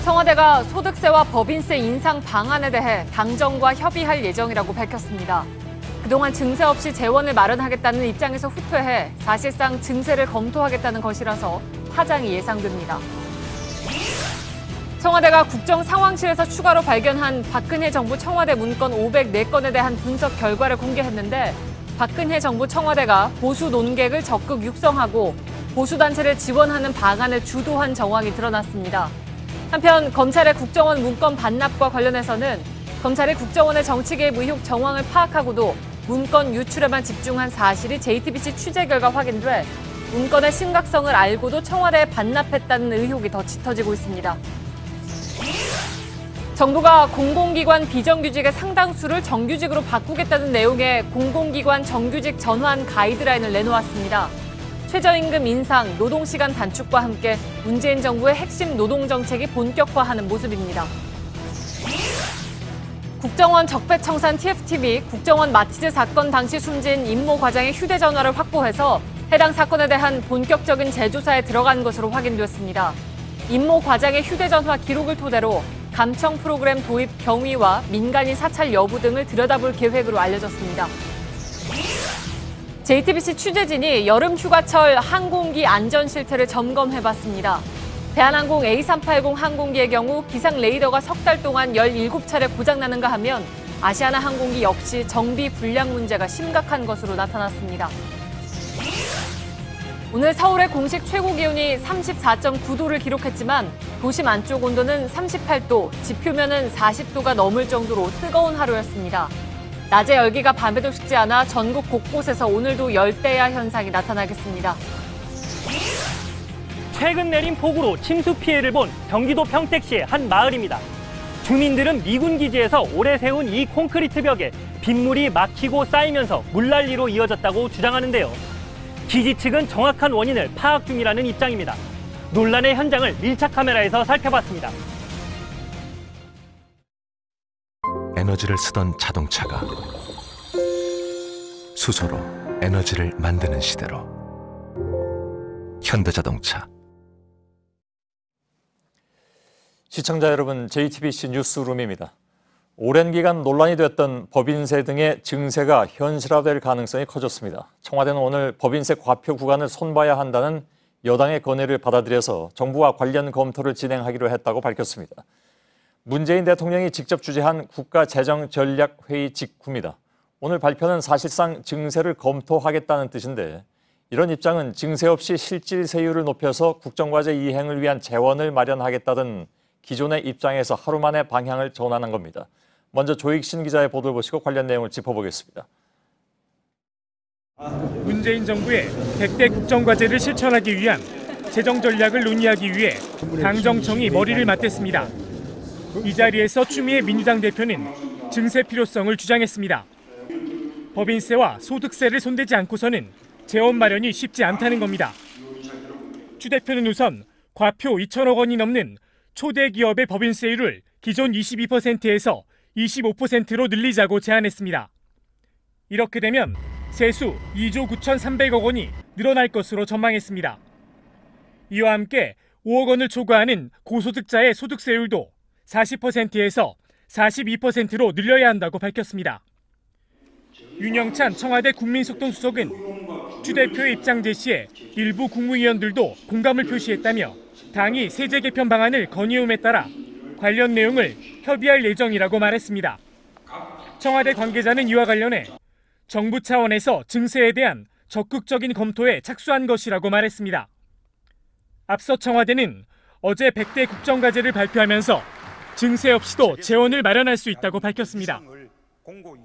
청와대가 소득세와 법인세 인상 방안에 대해 당정과 협의할 예정이라고 밝혔습니다. 그동안 증세 없이 재원을 마련하겠다는 입장에서 후퇴해 사실상 증세를 검토하겠다는 것이라서 파장이 예상됩니다. 청와대가 국정상황실에서 추가로 발견한 박근혜 정부 청와대 문건 504건에 대한 분석 결과를 공개했는데 박근혜 정부 청와대가 보수 논객을 적극 육성하고 보수단체를 지원하는 방안을 주도한 정황이 드러났습니다. 한편 검찰의 국정원 문건 반납과 관련해서는 검찰이 국정원의 정치개입 의혹 정황을 파악하고도 문건 유출에만 집중한 사실이 JTBC 취재 결과 확인돼 문건의 심각성을 알고도 청와대에 반납했다는 의혹이 더 짙어지고 있습니다. 정부가 공공기관 비정규직의 상당수를 정규직으로 바꾸겠다는 내용의 공공기관 정규직 전환 가이드라인을 내놓았습니다. 최저임금 인상, 노동시간 단축과 함께 문재인 정부의 핵심 노동정책이 본격화하는 모습입니다. 국정원 적폐청산 TFTV 국정원 마치즈 사건 당시 숨진 임모 과장의 휴대전화를 확보해서 해당 사건에 대한 본격적인 재조사에 들어간 것으로 확인됐습니다. 임모 과장의 휴대전화 기록을 토대로 감청 프로그램 도입 경위와 민간인 사찰 여부 등을 들여다볼 계획으로 알려졌습니다. JTBC 취재진이 여름 휴가철 항공기 안전 실태를 점검해봤습니다. 대한항공 A380 항공기의 경우 기상 레이더가 석 달 동안 17차례 고장나는가 하면 아시아나 항공기 역시 정비 불량 문제가 심각한 것으로 나타났습니다. 오늘 서울의 공식 최고 기온이 34.9도를 기록했지만 도심 안쪽 온도는 38도, 지표면은 40도가 넘을 정도로 뜨거운 하루였습니다. 낮의 열기가 밤에도 식지 않아 전국 곳곳에서 오늘도 열대야 현상이 나타나겠습니다. 최근 내린 폭우로 침수 피해를 본 경기도 평택시의 한 마을입니다. 주민들은 미군 기지에서 오래 세운 이 콘크리트 벽에 빗물이 막히고 쌓이면서 물난리로 이어졌다고 주장하는데요. 기지 측은 정확한 원인을 파악 중이라는 입장입니다. 논란의 현장을 밀착 카메라에서 살펴봤습니다. 에너지를 쓰던 자동차가 수소로 에너지를 만드는 시대로 현대자동차. 시청자 여러분, JTBC 뉴스룸입니다. 오랜 기간 논란이 됐던 법인세 등의 증세가 현실화될 가능성이 커졌습니다. 청와대는 오늘 법인세 과표 구간을 손봐야 한다는 여당의 건의를 받아들여서 정부와 관련 검토를 진행하기로 했다고 밝혔습니다. 문재인 대통령이 직접 주재한 국가재정전략회의 직후입니다. 오늘 발표는 사실상 증세를 검토하겠다는 뜻인데 이런 입장은 증세 없이 실질세율을 높여서 국정과제 이행을 위한 재원을 마련하겠다던 기존의 입장에서 하루 만에 방향을 전환한 겁니다. 먼저 조익신 기자의 보도를 보시고 관련 내용을 짚어보겠습니다. 문재인 정부의 100대 국정과제를 실천하기 위한 재정 전략을 논의하기 위해 당정청이 머리를 맞댔습니다. 이 자리에서 추미애 민주당 대표는 증세 필요성을 주장했습니다. 법인세와 소득세를 손대지 않고서는 재원 마련이 쉽지 않다는 겁니다. 추 대표는 우선 과표 2천억 원이 넘는 초대 기업의 법인세율을 기존 22%에서 25%로 늘리자고 제안했습니다. 이렇게 되면 세수 2조 9,300억 원이 늘어날 것으로 전망했습니다. 이와 함께 5억 원을 초과하는 고소득자의 소득세율도 40%에서 42%로 늘려야 한다고 밝혔습니다. 윤영찬 청와대 국민소통수석은 추 대표의 입장 제시에 일부 국무위원들도 공감을 표시했다며 당이 세제 개편 방안을 건의음에 따라 관련 내용을 협의할 예정이라고 말했습니다. 청와대 관계자는 이와 관련해 정부 차원에서 증세에 대한 적극적인 검토에 착수한 것이라고 말했습니다. 앞서 청와대는 어제 100대 국정과제를 발표하면서 증세 없이도 재원을 마련할 수 있다고 밝혔습니다.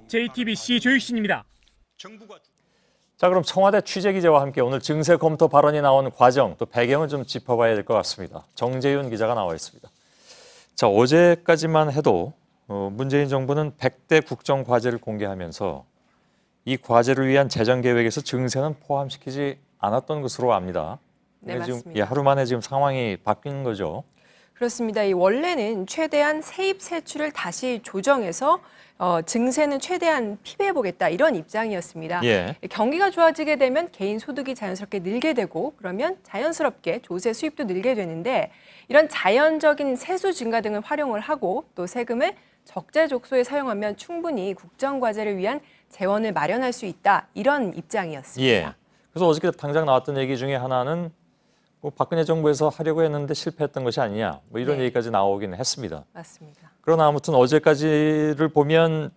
JTBC 조익신입니다. 자, 그럼 청와대 취재기자와 함께 오늘 증세 검토 발언이 나온 과정 또 배경을 좀 짚어봐야 될 것 같습니다. 정재윤 기자가 나와 있습니다. 자, 어제까지만 해도 문재인 정부는 100대 국정과제를 공개하면서 이 과제를 위한 재정 계획에서 증세는 포함시키지 않았던 것으로 압니다. 네, 지금 맞습니다. 하루 만에 지금 상황이 바뀐 거죠. 그렇습니다. 이 원래는 최대한 세입 세출을 다시 조정해서 증세는 최대한 피배해보겠다 이런 입장이었습니다. 예. 경기가 좋아지게 되면 개인 소득이 자연스럽게 늘게 되고 그러면 자연스럽게 조세 수입도 늘게 되는데 이런 자연적인 세수 증가 등을 활용을 하고 또 세금을 적재적소에 사용하면 충분히 국정과제를 위한 재원을 마련할 수 있다 이런 입장이었습니다. 예. 그래서 어저께 당장 나왔던 얘기 중에 하나는 뭐 박근혜 정부에서 하려고 했는데 실패했던 것이 아니냐 뭐 이런 네. 얘기까지 나오긴 했습니다. 맞습니다. 그러나 아무튼 어제까지를 보면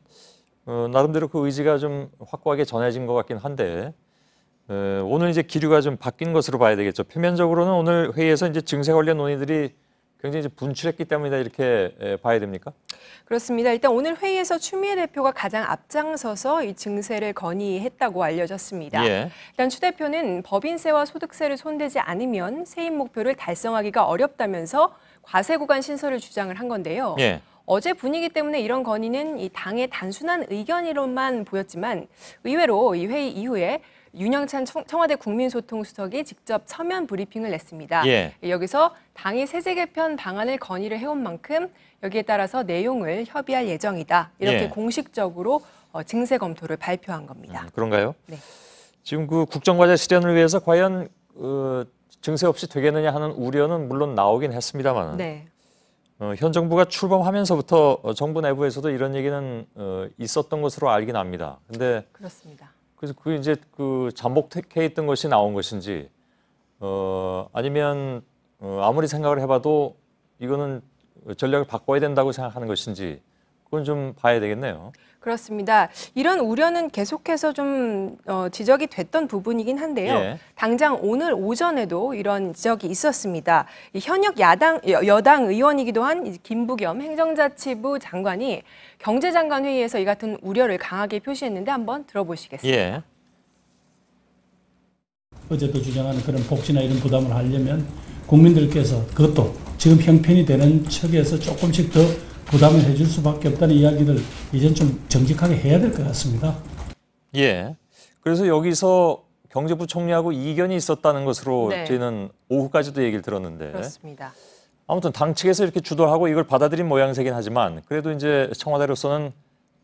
나름대로 그 의지가 좀 확고하게 전해진 것 같긴 한데 오늘 이제 기류가 좀 바뀐 것으로 봐야 되겠죠. 표면적으로는 오늘 회의에서 이제 증세 관련 논의들이 굉장히 이제 분출했기 때문이다 이렇게 봐야 됩니까? 그렇습니다. 일단 오늘 회의에서 추미애 대표가 가장 앞장서서 이 증세를 건의했다고 알려졌습니다. 예. 일단 추 대표는 법인세와 소득세를 손대지 않으면 세입 목표를 달성하기가 어렵다면서 과세 구간 신설을 주장을 한 건데요. 예. 어제 분위기 때문에 이런 건의는 이 당의 단순한 의견이로만 보였지만 의외로 이 회의 이후에 윤영찬 청와대 국민소통수석이 직접 서면 브리핑을 냈습니다. 예. 여기서 당이 세제 개편 방안을 건의를 해온 만큼 여기에 따라서 내용을 협의할 예정이다. 이렇게 예. 공식적으로 증세 검토를 발표한 겁니다. 그런가요? 네. 지금 그 국정과제 실현을 위해서 과연 증세 없이 되겠느냐 하는 우려는 물론 나오긴 했습니다만 네. 현 정부가 출범하면서부터 정부 내부에서도 이런 얘기는 있었던 것으로 알긴 합니다. 근데 그렇습니다. 그래서 그 이제 그 잠복해 있던 것이 나온 것인지 아니면 아무리 생각을 해봐도 이거는 전략을 바꿔야 된다고 생각하는 것인지 그건 좀 봐야 되겠네요. 그렇습니다. 이런 우려는 계속해서 좀 지적이 됐던 부분이긴 한데요. 예. 당장 오늘 오전에도 이런 지적이 있었습니다. 이 현역 여당 의원이기도 한 김부겸 행정자치부 장관이 경제장관 회의에서 이 같은 우려를 강하게 표시했는데 한번 들어보시겠습니다. 예. 어제도 주장하는 그런 복지나 이런 부담을 하려면 국민들께서 그것도 지금 형편이 되는 척에서 조금씩 더 부담을 해줄 수밖에 없다는 이야기를 이젠 좀 정직하게 해야 될 것 같습니다. 예. 그래서 여기서 경제부총리하고 이견이 있었다는 것으로 네. 저희는 오후까지도 얘기를 들었는데 그렇습니다. 아무튼 당 측에서 이렇게 주도하고 이걸 받아들인 모양새긴 하지만 그래도 이제 청와대로서는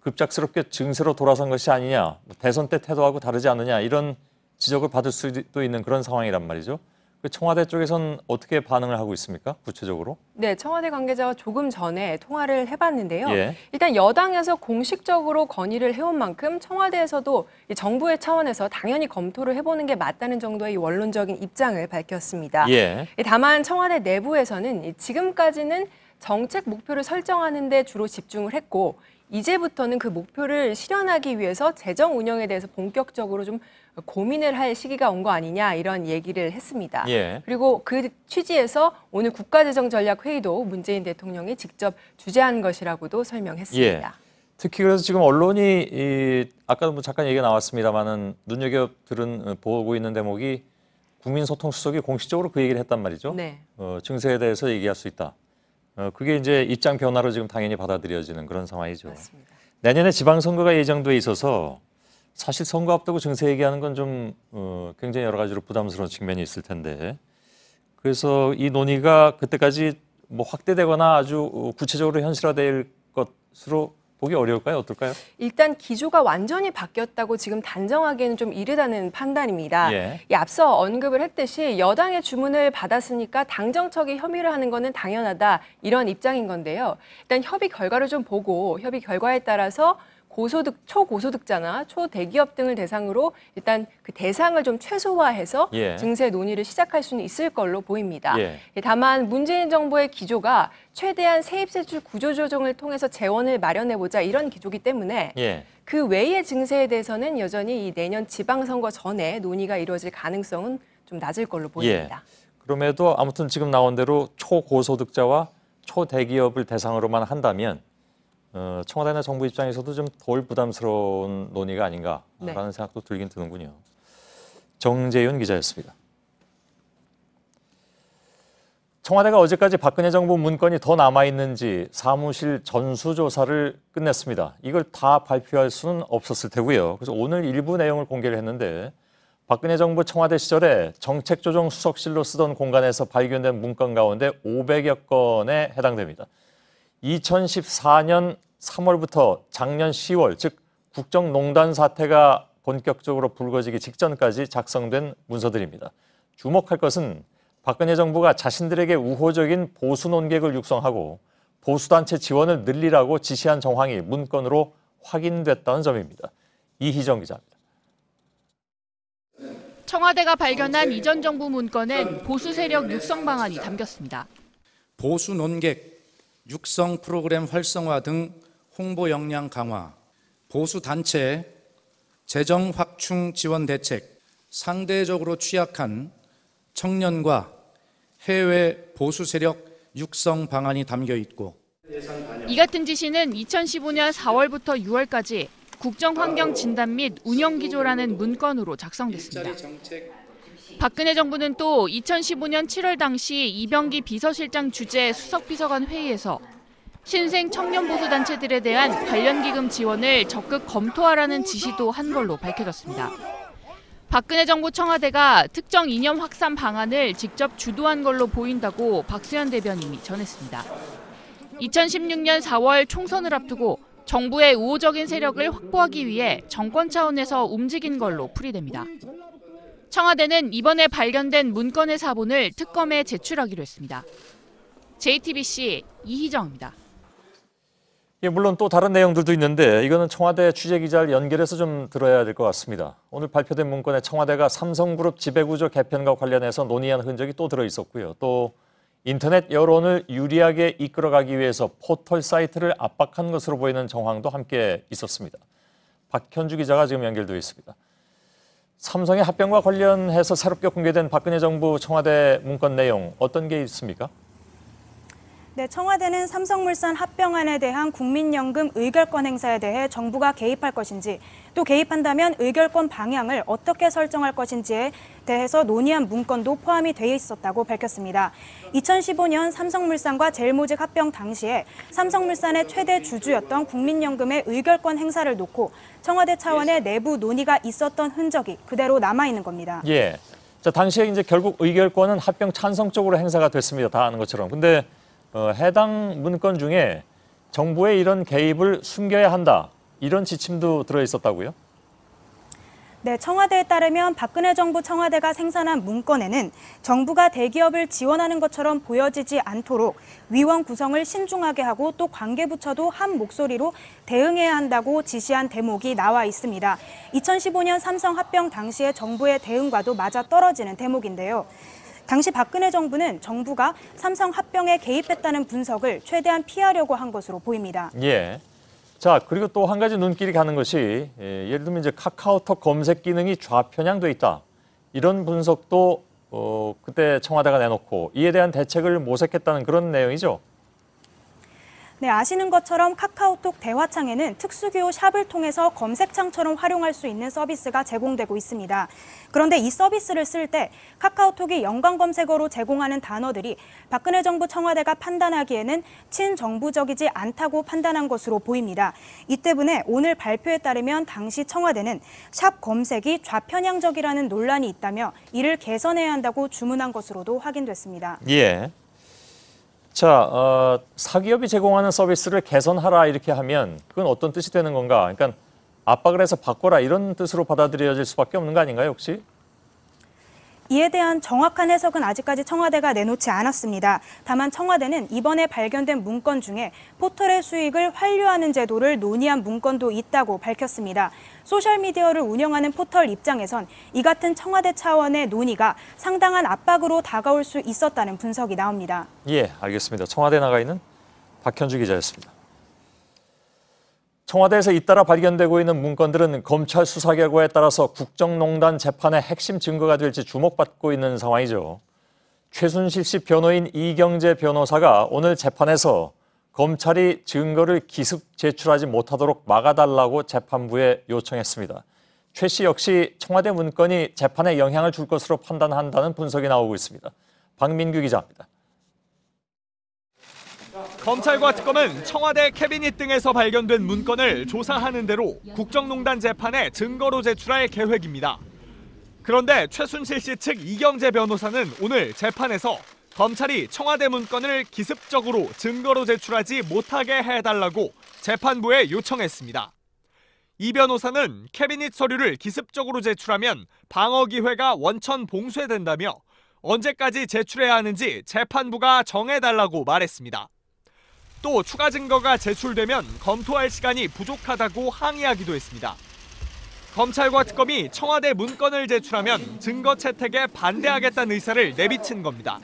급작스럽게 증세로 돌아선 것이 아니냐, 대선 때 태도하고 다르지 않느냐 이런 지적을 받을 수도 있는 그런 상황이란 말이죠. 그 청와대 쪽에서는 어떻게 반응을 하고 있습니까? 구체적으로? 네, 청와대 관계자가 조금 전에 통화를 해봤는데요. 예. 일단 여당에서 공식적으로 건의를 해온 만큼 청와대에서도 이 정부의 차원에서 당연히 검토를 해보는 게 맞다는 정도의 이 원론적인 입장을 밝혔습니다. 예. 다만 청와대 내부에서는 지금까지는 정책 목표를 설정하는 데 주로 집중을 했고 이제부터는 그 목표를 실현하기 위해서 재정 운영에 대해서 본격적으로 좀 고민을 할 시기가 온 거 아니냐 이런 얘기를 했습니다. 예. 그리고 그 취지에서 오늘 국가재정전략회의도 문재인 대통령이 직접 주재한 것이라고도 설명했습니다. 예. 특히 그래서 지금 언론이 아까도 뭐 잠깐 얘기가 나왔습니다만은 눈여겨들은 보고 있는 대목이 국민소통수석이 공식적으로 그 얘기를 했단 말이죠. 네. 증세에 대해서 얘기할 수 있다. 그게 이제 입장 변화로 지금 당연히 받아들여지는 그런 상황이죠. 맞습니다. 내년에 지방선거가 예정돼 있어서 사실 선거 앞두고 증세 얘기하는 건 좀 굉장히 여러 가지로 부담스러운 측면이 있을 텐데 그래서 이 논의가 그때까지 뭐 확대되거나 아주 구체적으로 현실화될 것으로 보기 어려울까요? 어떨까요? 일단 기조가 완전히 바뀌었다고 지금 단정하기에는 좀 이르다는 판단입니다. 예. 이 앞서 언급을 했듯이 여당의 주문을 받았으니까 당정청이 협의를 하는 것은 당연하다 이런 입장인 건데요. 일단 협의 결과를 좀 보고 협의 결과에 따라서 초고소득자나 초대기업 등을 대상으로 일단 그 대상을 좀 최소화해서 예. 증세 논의를 시작할 수는 있을 걸로 보입니다. 예. 다만 문재인 정부의 기조가 최대한 세입세출 구조조정을 통해서 재원을 마련해보자 이런 기조기 때문에 예. 그 외의 증세에 대해서는 여전히 이 내년 지방선거 전에 논의가 이루어질 가능성은 좀 낮을 걸로 보입니다. 예. 그럼에도 아무튼 지금 나온 대로 초고소득자와 초대기업을 대상으로만 한다면 청와대나 정부 입장에서도 좀 덜 부담스러운 논의가 아닌가라는 네. 생각도 들긴 드는군요. 정재윤 기자였습니다. 청와대가 어제까지 박근혜 정부 문건이 더 남아있는지 사무실 전수조사를 끝냈습니다. 이걸 다 발표할 수는 없었을 테고요. 그래서 오늘 일부 내용을 공개를 했는데 박근혜 정부 청와대 시절에 정책조정수석실로 쓰던 공간에서 발견된 문건 가운데 500여 건에 해당됩니다. 2014년 3월부터 작년 10월, 즉 국정농단 사태가 본격적으로 불거지기 직전까지 작성된 문서들입니다. 주목할 것은 박근혜 정부가 자신들에게 우호적인 보수 논객을 육성하고 보수단체 지원을 늘리라고 지시한 정황이 문건으로 확인됐다는 점입니다. 이희정 기자입니다. 청와대가 발견한 이전 정부 문건엔 보수 세력 육성 방안이 담겼습니다. 보수 논객, 육성 프로그램 활성화 등 홍보 역량 강화, 보수 단체 재정 확충 지원 대책, 상대적으로 취약한 청년과 해외 보수 세력 육성 방안이 담겨 있고, 이 같은 지시는 2015년 4월부터 6월까지 국정환경 진단 및 운영기조라는 문건으로 작성됐습니다. 박근혜 정부는 또 2015년 7월 당시 이병기 비서실장 주재 수석비서관 회의에서 신생 청년 보수 단체들에 대한 관련 기금 지원을 적극 검토하라는 지시도 한 걸로 밝혀졌습니다. 박근혜 정부 청와대가 특정 이념 확산 방안을 직접 주도한 걸로 보인다고 박수현 대변인이 전했습니다. 2016년 4월 총선을 앞두고 정부의 우호적인 세력을 확보하기 위해 정권 차원에서 움직인 걸로 풀이됩니다. 청와대는 이번에 발견된 문건의 사본을 특검에 제출하기로 했습니다. JTBC 이희정입니다. 예, 물론 또 다른 내용들도 있는데 이거는 청와대 취재기자를 연결해서 좀 들어야 될 것 같습니다. 오늘 발표된 문건에 청와대가 삼성그룹 지배구조 개편과 관련해서 논의한 흔적이 또 들어있었고요. 또 인터넷 여론을 유리하게 이끌어가기 위해서 포털 사이트를 압박한 것으로 보이는 정황도 함께 있었습니다. 박현주 기자가 지금 연결되어 있습니다. 삼성의 합병과 관련해서 새롭게 공개된 박근혜 정부 청와대 문건 내용 어떤 게 있습니까? 네, 청와대는 삼성물산 합병안에 대한 국민연금 의결권 행사에 대해 정부가 개입할 것인지, 또 개입한다면 의결권 방향을 어떻게 설정할 것인지에 대해서 논의한 문건도 포함이 돼 있었다고 밝혔습니다. 2015년 삼성물산과 제일모직 합병 당시에 삼성물산의 최대 주주였던 국민연금의 의결권 행사를 놓고 청와대 차원의 내부 논의가 있었던 흔적이 그대로 남아있는 겁니다. 예, 자, 당시에 이제 결국 의결권은 합병 찬성 쪽으로 행사가 됐습니다. 다 아는 것처럼. 근데 해당 문건 중에 정부의 이런 개입을 숨겨야 한다, 이런 지침도 들어있었다고요? 네, 청와대에 따르면 박근혜 정부 청와대가 생산한 문건에는 정부가 대기업을 지원하는 것처럼 보여지지 않도록 위원 구성을 신중하게 하고 또 관계부처도 한 목소리로 대응해야 한다고 지시한 대목이 나와 있습니다. 2015년 삼성 합병 당시의 정부의 대응과도 맞아떨어지는 대목인데요. 당시 박근혜 정부는 정부가 삼성 합병에 개입했다는 분석을 최대한 피하려고 한 것으로 보입니다. 예. 자, 그리고 또 한 가지 눈길이 가는 것이 예를 들면 이제 카카오톡 검색 기능이 좌편향돼 있다, 이런 분석도 그때 청와대가 내놓고 이에 대한 대책을 모색했다는 그런 내용이죠. 네, 아시는 것처럼 카카오톡 대화창에는 특수기호 샵을 통해서 검색창처럼 활용할 수 있는 서비스가 제공되고 있습니다. 그런데 이 서비스를 쓸 때 카카오톡이 연관 검색어로 제공하는 단어들이 박근혜 정부 청와대가 판단하기에는 친정부적이지 않다고 판단한 것으로 보입니다. 이 때문에 오늘 발표에 따르면 당시 청와대는 샵 검색이 좌편향적이라는 논란이 있다며 이를 개선해야 한다고 주문한 것으로도 확인됐습니다. 예. 자, 사기업이 제공하는 서비스를 개선하라 이렇게 하면 그건 어떤 뜻이 되는 건가? 그러니까 압박을 해서 바꿔라, 이런 뜻으로 받아들여질 수밖에 없는 거 아닌가요, 혹시? 이에 대한 정확한 해석은 아직까지 청와대가 내놓지 않았습니다. 다만 청와대는 이번에 발견된 문건 중에 포털의 수익을 환류하는 제도를 논의한 문건도 있다고 밝혔습니다. 소셜미디어를 운영하는 포털 입장에선 이 같은 청와대 차원의 논의가 상당한 압박으로 다가올 수 있었다는 분석이 나옵니다. 예, 알겠습니다. 청와대에 나가 있는 박현주 기자였습니다. 청와대에서 잇따라 발견되고 있는 문건들은 검찰 수사 결과에 따라서 국정농단 재판의 핵심 증거가 될지 주목받고 있는 상황이죠. 최순실 씨 변호인 이경재 변호사가 오늘 재판에서 검찰이 증거를 기습 제출하지 못하도록 막아달라고 재판부에 요청했습니다. 최 씨 역시 청와대 문건이 재판에 영향을 줄 것으로 판단한다는 분석이 나오고 있습니다. 박민규 기자입니다. 검찰과 특검은 청와대 캐비닛 등에서 발견된 문건을 조사하는 대로 국정농단 재판에 증거로 제출할 계획입니다. 그런데 최순실 씨 측 이경재 변호사는 오늘 재판에서 검찰이 청와대 문건을 기습적으로 증거로 제출하지 못하게 해달라고 재판부에 요청했습니다. 이 변호사는 캐비닛 서류를 기습적으로 제출하면 방어기회가 원천 봉쇄된다며 언제까지 제출해야 하는지 재판부가 정해달라고 말했습니다. 또 추가 증거가 제출되면 검토할 시간이 부족하다고 항의하기도 했습니다. 검찰과 특검이 청와대 문건을 제출하면 증거 채택에 반대하겠다는 의사를 내비친 겁니다.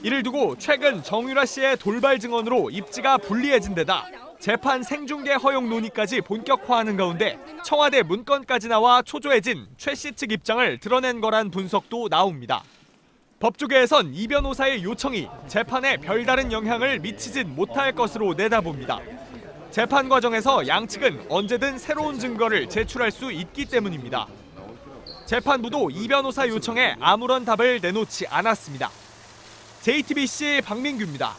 이를 두고 최근 정유라 씨의 돌발 증언으로 입지가 불리해진 데다 재판 생중계 허용 논의까지 본격화하는 가운데 청와대 문건까지 나와 초조해진 최 씨 측 입장을 드러낸 거란 분석도 나옵니다. 법조계에선 이 변호사의 요청이 재판에 별다른 영향을 미치진 못할 것으로 내다봅니다. 재판 과정에서 양측은 언제든 새로운 증거를 제출할 수 있기 때문입니다. 재판부도 이 변호사 요청에 아무런 답을 내놓지 않았습니다. JTBC 박민규입니다.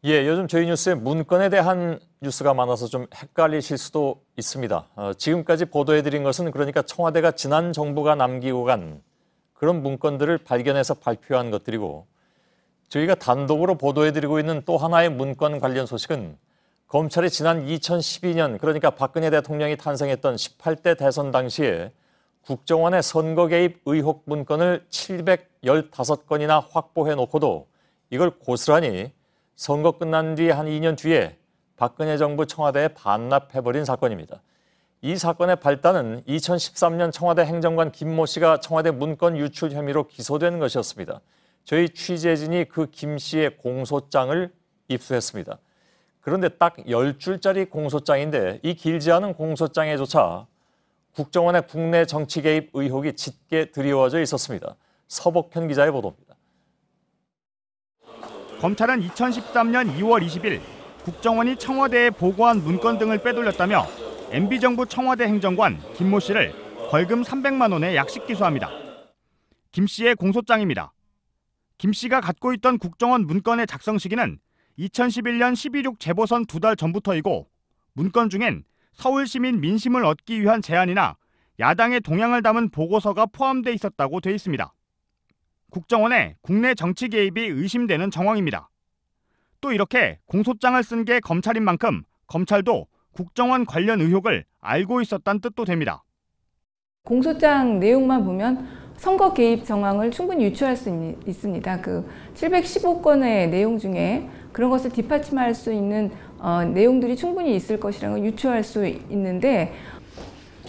예, 요즘 저희 뉴스에 문건에 대한 뉴스가 많아서 좀 헷갈리실 수도 있습니다. 지금까지 보도해드린 것은 그러니까 청와대가 지난 정부가 남기고 간 그런 문건들을 발견해서 발표한 것들이고, 저희가 단독으로 보도해드리고 있는 또 하나의 문건 관련 소식은 검찰이 지난 2012년 그러니까 박근혜 대통령이 탄생했던 18대 대선 당시에 국정원의 선거 개입 의혹 문건을 715건이나 확보해 놓고도 이걸 고스란히 선거 끝난 뒤 한 2년 뒤에 박근혜 정부 청와대에 반납해버린 사건입니다. 이 사건의 발단은 2013년 청와대 행정관 김모 씨가 청와대 문건 유출 혐의로 기소된 것이었습니다. 저희 취재진이 그 김 씨의 공소장을 입수했습니다. 그런데 딱 10줄짜리 공소장인데 이 길지 않은 공소장에조차 국정원의 국내 정치 개입 의혹이 짙게 드리워져 있었습니다. 서복현 기자의 보도입니다. 검찰은 2013년 2월 20일 국정원이 청와대에 보고한 문건 등을 빼돌렸다며 MB정부 청와대 행정관 김모 씨를 벌금 300만 원에 약식 기소합니다. 김 씨의 공소장입니다. 김 씨가 갖고 있던 국정원 문건의 작성 시기는 2011년 12.6 재보선 2달 전부터이고 문건 중엔 서울시민 민심을 얻기 위한 제안이나 야당의 동향을 담은 보고서가 포함돼 있었다고 돼 있습니다. 국정원의 국내 정치 개입이 의심되는 정황입니다. 또 이렇게 공소장을 쓴 게 검찰인 만큼 검찰도 국정원 관련 의혹을 알고 있었다는 뜻도 됩니다. 공소장 내용만 보면 선거 개입 정황을 충분히 유추할 수 있습니다. 그 715건의 내용 중에 그런 것을 뒷받침할 수 있는 내용들이 충분히 있을 것이라는 걸 유추할 수 있는데,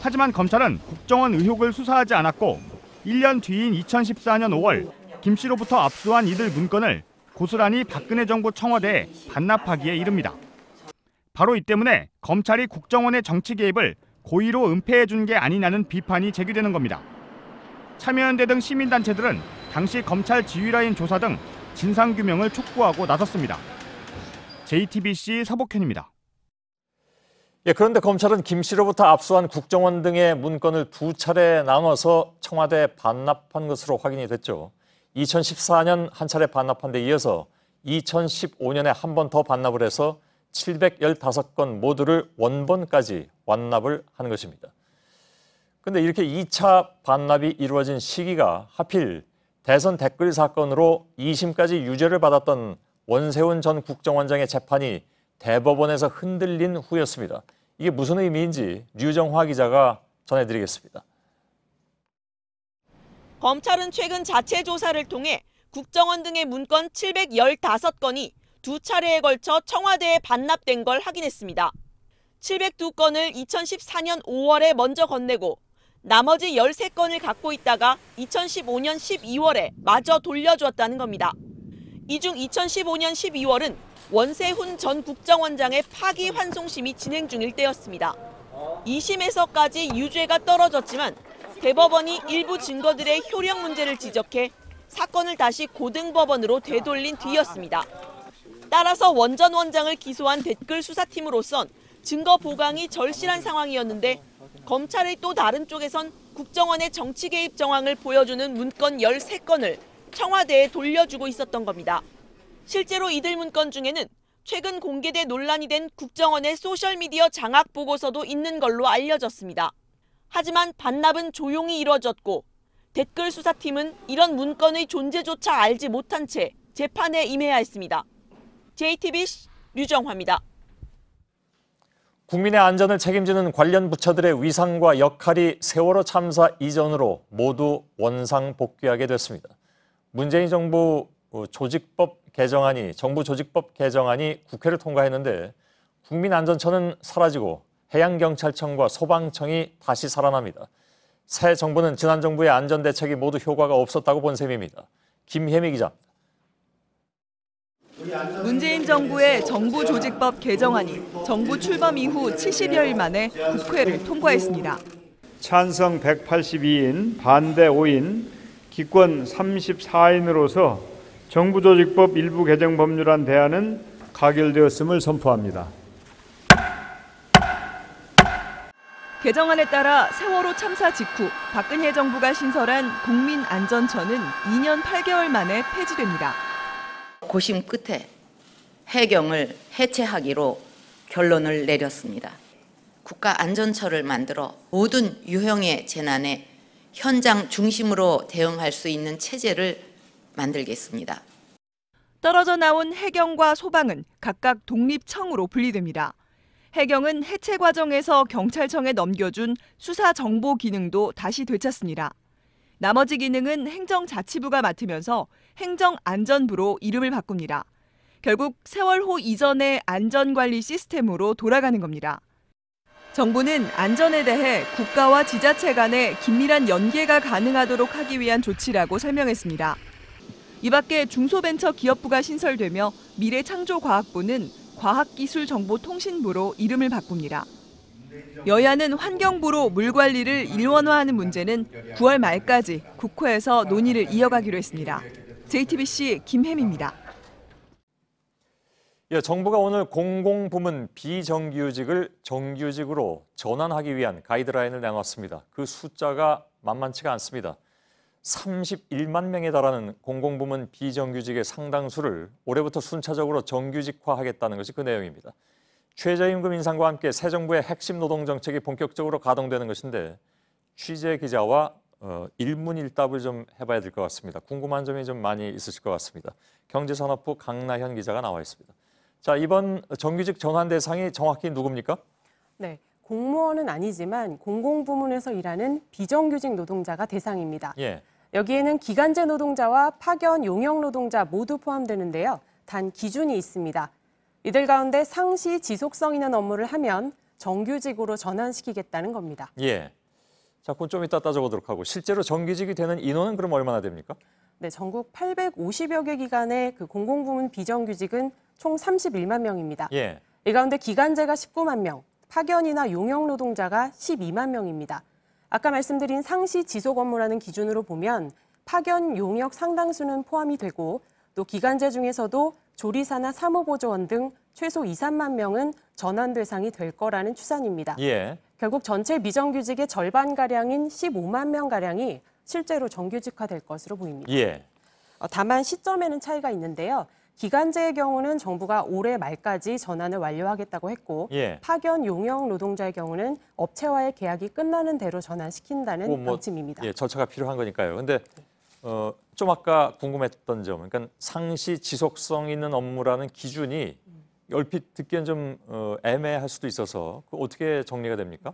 하지만 검찰은 국정원 의혹을 수사하지 않았고 1년 뒤인 2014년 5월 김 씨로부터 압수한 이들 문건을 고스란히 박근혜 정부 청와대에 반납하기에 이릅니다. 바로 이 때문에 검찰이 국정원의 정치 개입을 고의로 은폐해 준 게 아니냐는 비판이 제기되는 겁니다. 참여연대 등 시민단체들은 당시 검찰 지휘라인 조사 등 진상규명을 촉구하고 나섰습니다. JTBC 서복현입니다. 예, 그런데 검찰은 김 씨로부터 압수한 국정원 등의 문건을 두 차례 나눠서 청와대에 반납한 것으로 확인이 됐죠. 2014년 한 차례 반납한 데 이어서 2015년에 한 번 더 반납을 해서 715건 모두를 원본까지 완납을 한 것입니다. 그런데 이렇게 2차 반납이 이루어진 시기가 하필 대선 댓글 사건으로 2심까지 유죄를 받았던 원세훈 전 국정원장의 재판이 대법원에서 흔들린 후였습니다. 이게 무슨 의미인지 류정화 기자가 전해드리겠습니다. 검찰은 최근 자체 조사를 통해 국정원 등의 문건 715건이 두 차례에 걸쳐 청와대에 반납된 걸 확인했습니다. 702건을 2014년 5월에 먼저 건네고 나머지 13건을 갖고 있다가 2015년 12월에 마저 돌려주었다는 겁니다. 이 중 2015년 12월은 원세훈 전 국정원장의 파기환송심이 진행 중일 때였습니다. 2심에서까지 유죄가 떨어졌지만 대법원이 일부 증거들의 효력 문제를 지적해 사건을 다시 고등법원으로 되돌린 뒤였습니다. 따라서 원 전 원장을 기소한 댓글 수사팀으로선 증거 보강이 절실한 상황이었는데 검찰의 또 다른 쪽에선 국정원의 정치 개입 정황을 보여주는 문건 13건을 청와대에 돌려주고 있었던 겁니다. 실제로 이들 문건 중에는 최근 공개돼 논란이 된 국정원의 소셜미디어 장악 보고서도 있는 걸로 알려졌습니다. 하지만 반납은 조용히 이뤄졌고 댓글 수사팀은 이런 문건의 존재조차 알지 못한 채 재판에 임해야 했습니다. JTBC 류정화입니다. 국민의 안전을 책임지는 관련 부처들의 위상과 역할이 세월호 참사 이전으로 모두 원상복귀하게 됐습니다. 문재인 정부 정부 조직법 개정안이 국회를 통과했는데 국민안전처는 사라지고 해양경찰청과 소방청이 다시 살아납니다. 새 정부는 지난 정부의 안전대책이 모두 효과가 없었다고 본 셈입니다. 김혜미 기자입니다. 문재인 정부의 정부 조직법 개정안이 정부 출범 이후 70여일 만에 국회를 통과했습니다. 찬성 182인, 반대 5인, 기권 34인으로서 정부 조직법 일부 개정 법률안 대안은 가결되었음을 선포합니다. 개정안에 따라 세월호 참사 직후 박근혜 정부가 신설한 국민안전처는 2년 8개월 만에 폐지됩니다. 고심 끝에 해경을 해체하기로 결론을 내렸습니다. 국가안전처를 만들어 모든 유형의 재난에 현장 중심으로 대응할 수 있는 체제를 만들겠습니다. 떨어져 나온 해경과 소방은 각각 독립청으로 분리됩니다. 해경은 해체 과정에서 경찰청에 넘겨준 수사 정보 기능도 다시 되찾습니다. 나머지 기능은 행정자치부가 맡으면서 행정안전부로 이름을 바꿉니다. 결국 세월호 이전의 안전관리 시스템으로 돌아가는 겁니다. 정부는 안전에 대해 국가와 지자체 간의 긴밀한 연계가 가능하도록 하기 위한 조치라고 설명했습니다. 이 밖에 중소벤처기업부가 신설되며 미래창조과학부는 과학기술정보통신부로 이름을 바꿉니다. 여야는 환경부로 물 관리를 일원화하는 문제는 9월 말까지 국회에서 논의를 이어가기로 했습니다. JTBC 김혜미입니다. 정부가 오늘 공공부문 비정규직을 정규직으로 전환하기 위한 가이드라인을 내놨습니다. 그 숫자가 만만치가 않습니다. 31만 명에 달하는 공공부문 비정규직의 상당수를 올해부터 순차적으로 정규직화하겠다는 것이 그 내용입니다. 최저임금 인상과 함께 새 정부의 핵심 노동 정책이 본격적으로 가동되는 것인데 취재 기자와 일문일답을 좀 해봐야 될 것 같습니다. 궁금한 점이 좀 많이 있으실 것 같습니다. 경제산업부 강나현 기자가 나와 있습니다. 자, 이번 정규직 전환 대상이 정확히 누굽니까? 네, 공무원은 아니지만 공공부문에서 일하는 비정규직 노동자가 대상입니다. 예. 여기에는 기간제 노동자와 파견 용역 노동자 모두 포함되는데요. 단 기준이 있습니다. 이들 가운데 상시 지속성 있는 업무를 하면 정규직으로 전환시키겠다는 겁니다. 예. 자, 그건 좀 이따 따져보도록 하고 실제로 정규직이 되는 인원은 그럼 얼마나 됩니까? 네, 전국 850여 개 기관의 그 공공부문 비정규직은 총 31만 명입니다. 예. 이 가운데 기간제가 19만 명, 파견이나 용역 노동자가 12만 명입니다. 아까 말씀드린 상시 지속 업무라는 기준으로 보면 파견, 용역 상당수는 포함이 되고 또 기간제 중에서도 조리사나 사무보조원 등 최소 2, 3만 명은 전환 대상이 될 거라는 추산입니다. 예. 결국 전체 미정규직의 절반가량인 15만 명가량이 실제로 정규직화될 것으로 보입니다. 예. 다만 시점에는 차이가 있는데요. 기간제의 경우는 정부가 올해 말까지 전환을 완료하겠다고 했고 예. 파견 용역 노동자의 경우는 업체와의 계약이 끝나는 대로 전환시킨다는 방침입니다. 예, 절차가 필요한 거니까요. 근데 좀 아까 궁금했던 점, 그러니까 상시 지속성 있는 업무라는 기준이 얼핏 듣기엔 좀 애매할 수도 있어서 어떻게 정리가 됩니까?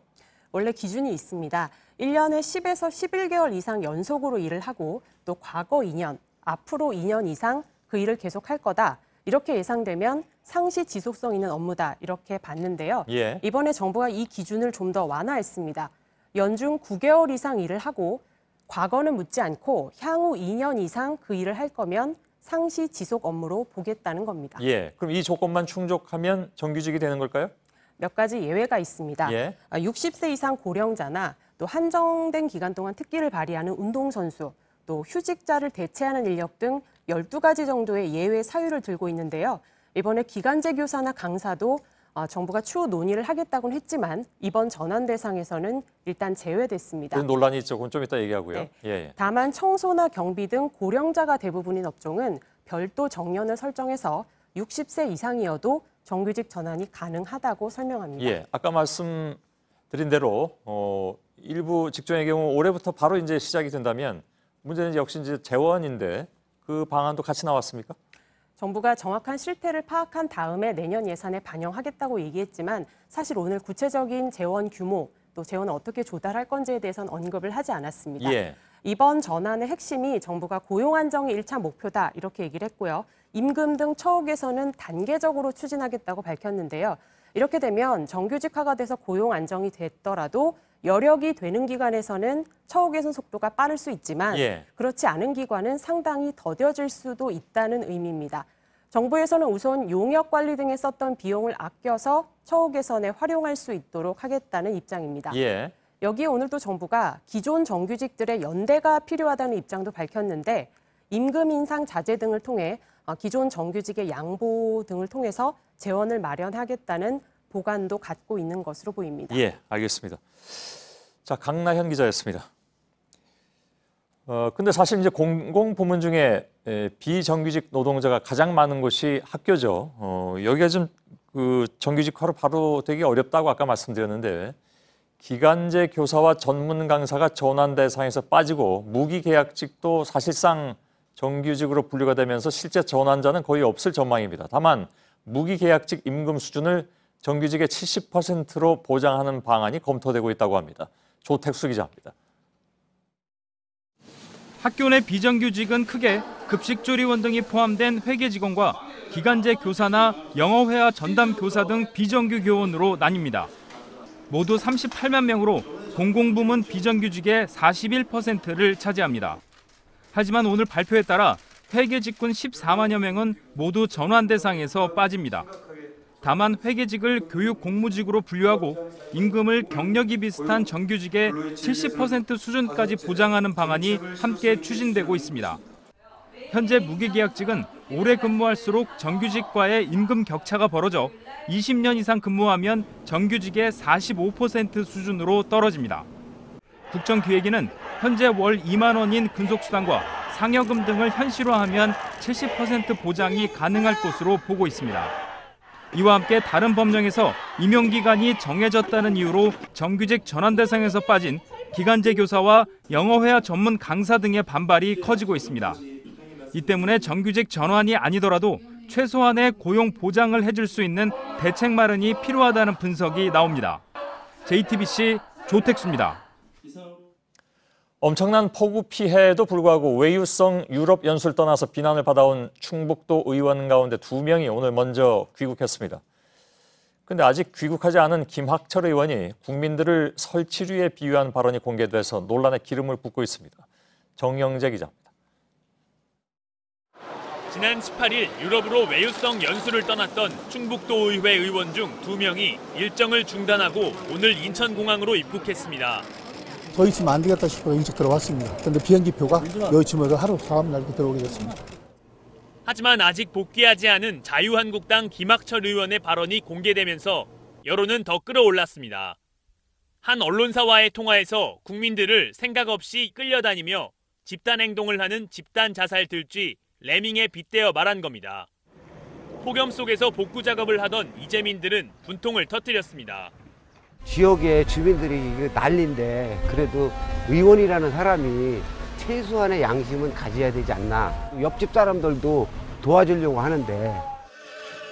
원래 기준이 있습니다. 1년에 10에서 11개월 이상 연속으로 일을 하고 또 과거 2년, 앞으로 2년 이상 그 일을 계속할 거다. 이렇게 예상되면 상시 지속성 있는 업무다. 이렇게 봤는데요. 예. 이번에 정부가 이 기준을 좀 더 완화했습니다. 연중 9개월 이상 일을 하고 과거는 묻지 않고 향후 2년 이상 그 일을 할 거면 상시 지속 업무로 보겠다는 겁니다. 예. 그럼 이 조건만 충족하면 정규직이 되는 걸까요? 몇 가지 예외가 있습니다. 예. 60세 이상 고령자나 또 한정된 기간 동안 특기를 발휘하는 운동선수, 또 휴직자를 대체하는 인력 등 12가지 정도의 예외 사유를 들고 있는데요. 이번에 기간제 교사나 강사도 정부가 추후 논의를 하겠다고는 했지만 이번 전환 대상에서는 일단 제외됐습니다. 논란이 있죠. 그건 좀 이따 얘기하고요. 네. 예. 다만 청소나 경비 등 고령자가 대부분인 업종은 별도 정년을 설정해서 60세 이상이어도 정규직 전환이 가능하다고 설명합니다. 예. 아까 말씀드린 대로 일부 직종의 경우 올해부터 바로 이제 시작이 된다면 문제는 역시 이제 재원인데 그 방안도 같이 나왔습니까? 정부가 정확한 실태를 파악한 다음에 내년 예산에 반영하겠다고 얘기했지만 사실 오늘 구체적인 재원 규모 또 재원을 어떻게 조달할 건지에 대해서는 언급을 하지 않았습니다. 예. 이번 전환의 핵심이 정부가 고용 안정이 1차 목표다 이렇게 얘기를 했고요. 임금 등 처우 개선은 단계적으로 추진하겠다고 밝혔는데요. 이렇게 되면 정규직화가 돼서 고용 안정이 됐더라도 여력이 되는 기관에서는 처우 개선 속도가 빠를 수 있지만 예. 그렇지 않은 기관은 상당히 더뎌질 수도 있다는 의미입니다. 정부에서는 우선 용역 관리 등에 썼던 비용을 아껴서 처우 개선에 활용할 수 있도록 하겠다는 입장입니다. 예. 여기에 오늘 또 정부가 기존 정규직들의 연대가 필요하다는 입장도 밝혔는데 임금 인상 자제 등을 통해 기존 정규직의 양보 등을 통해서 재원을 마련하겠다는 보관도 갖고 있는 것으로 보입니다. 예, 알겠습니다. 자, 강나현 기자였습니다. 근데 사실 이제 공공부문 중에 비정규직 노동자가 가장 많은 곳이 학교죠. 여기가 좀 그 정규직화로 바로 되기 어렵다고 아까 말씀드렸는데 기간제 교사와 전문 강사가 전환 대상에서 빠지고 무기계약직도 사실상 정규직으로 분류가 되면서 실제 전환자는 거의 없을 전망입니다. 다만 무기계약직 임금 수준을 정규직의 70%로 보장하는 방안이 검토되고 있다고 합니다. 조택수 기자입니다. 학교 내 비정규직은 크게 급식조리원 등이 포함된 회계 직원과 기간제 교사나 영어회화 전담 교사 등 비정규 교원으로 나뉩니다. 모두 38만 명으로 공공부문 비정규직의 41%를 차지합니다. 하지만 오늘 발표에 따라 회계직군 14만여 명은 모두 전환 대상에서 빠집니다. 다만 회계직을 교육 공무직으로 분류하고 임금을 경력이 비슷한 정규직의 70% 수준까지 보장하는 방안이 함께 추진되고 있습니다. 현재 무기계약직은 오래 근무할수록 정규직과의 임금 격차가 벌어져 20년 이상 근무하면 정규직의 45% 수준으로 떨어집니다. 국정기획위는 현재 월 2만 원인 근속수당과 상여금 등을 현실화하면 70% 보장이 가능할 것으로 보고 있습니다. 이와 함께 다른 법령에서 임용기간이 정해졌다는 이유로 정규직 전환 대상에서 빠진 기간제 교사와 영어회화 전문 강사 등의 반발이 커지고 있습니다. 이 때문에 정규직 전환이 아니더라도 최소한의 고용 보장을 해줄 수 있는 대책 마련이 필요하다는 분석이 나옵니다. JTBC 조택수입니다. 엄청난 폭우 피해에도 불구하고 외유성 유럽 연수를 떠나서 비난을 받아온 충북도 의원 가운데 2명이 오늘 먼저 귀국했습니다. 그런데 아직 귀국하지 않은 김학철 의원이 국민들을 설치류에 비유한 발언이 공개돼서 논란에 기름을 붓고 있습니다. 정영재 기자입니다. 지난 18일 유럽으로 외유성 연수를 떠났던 충북도 의회 의원 중 2명이 일정을 중단하고 오늘 인천공항으로 입국했습니다. 더 있으면 안 되겠다 싶어 일찍 들어왔습니다. 그런데 비행기표가 여의치면서 하루 다음 날 들어오게 됐습니다. 하지만 아직 복귀하지 않은 자유한국당 김학철 의원의 발언이 공개되면서 여론은 더 끌어올랐습니다. 한 언론사와의 통화에서 국민들을 생각 없이 끌려다니며 집단 행동을 하는 집단 자살 들쥐 레밍에 빗대어 말한 겁니다. 폭염 속에서 복구 작업을 하던 이재민들은 분통을 터뜨렸습니다. 지역의 주민들이 난리인데 그래도 의원이라는 사람이 최소한의 양심은 가져야 되지 않나. 옆집 사람들도 도와주려고 하는데.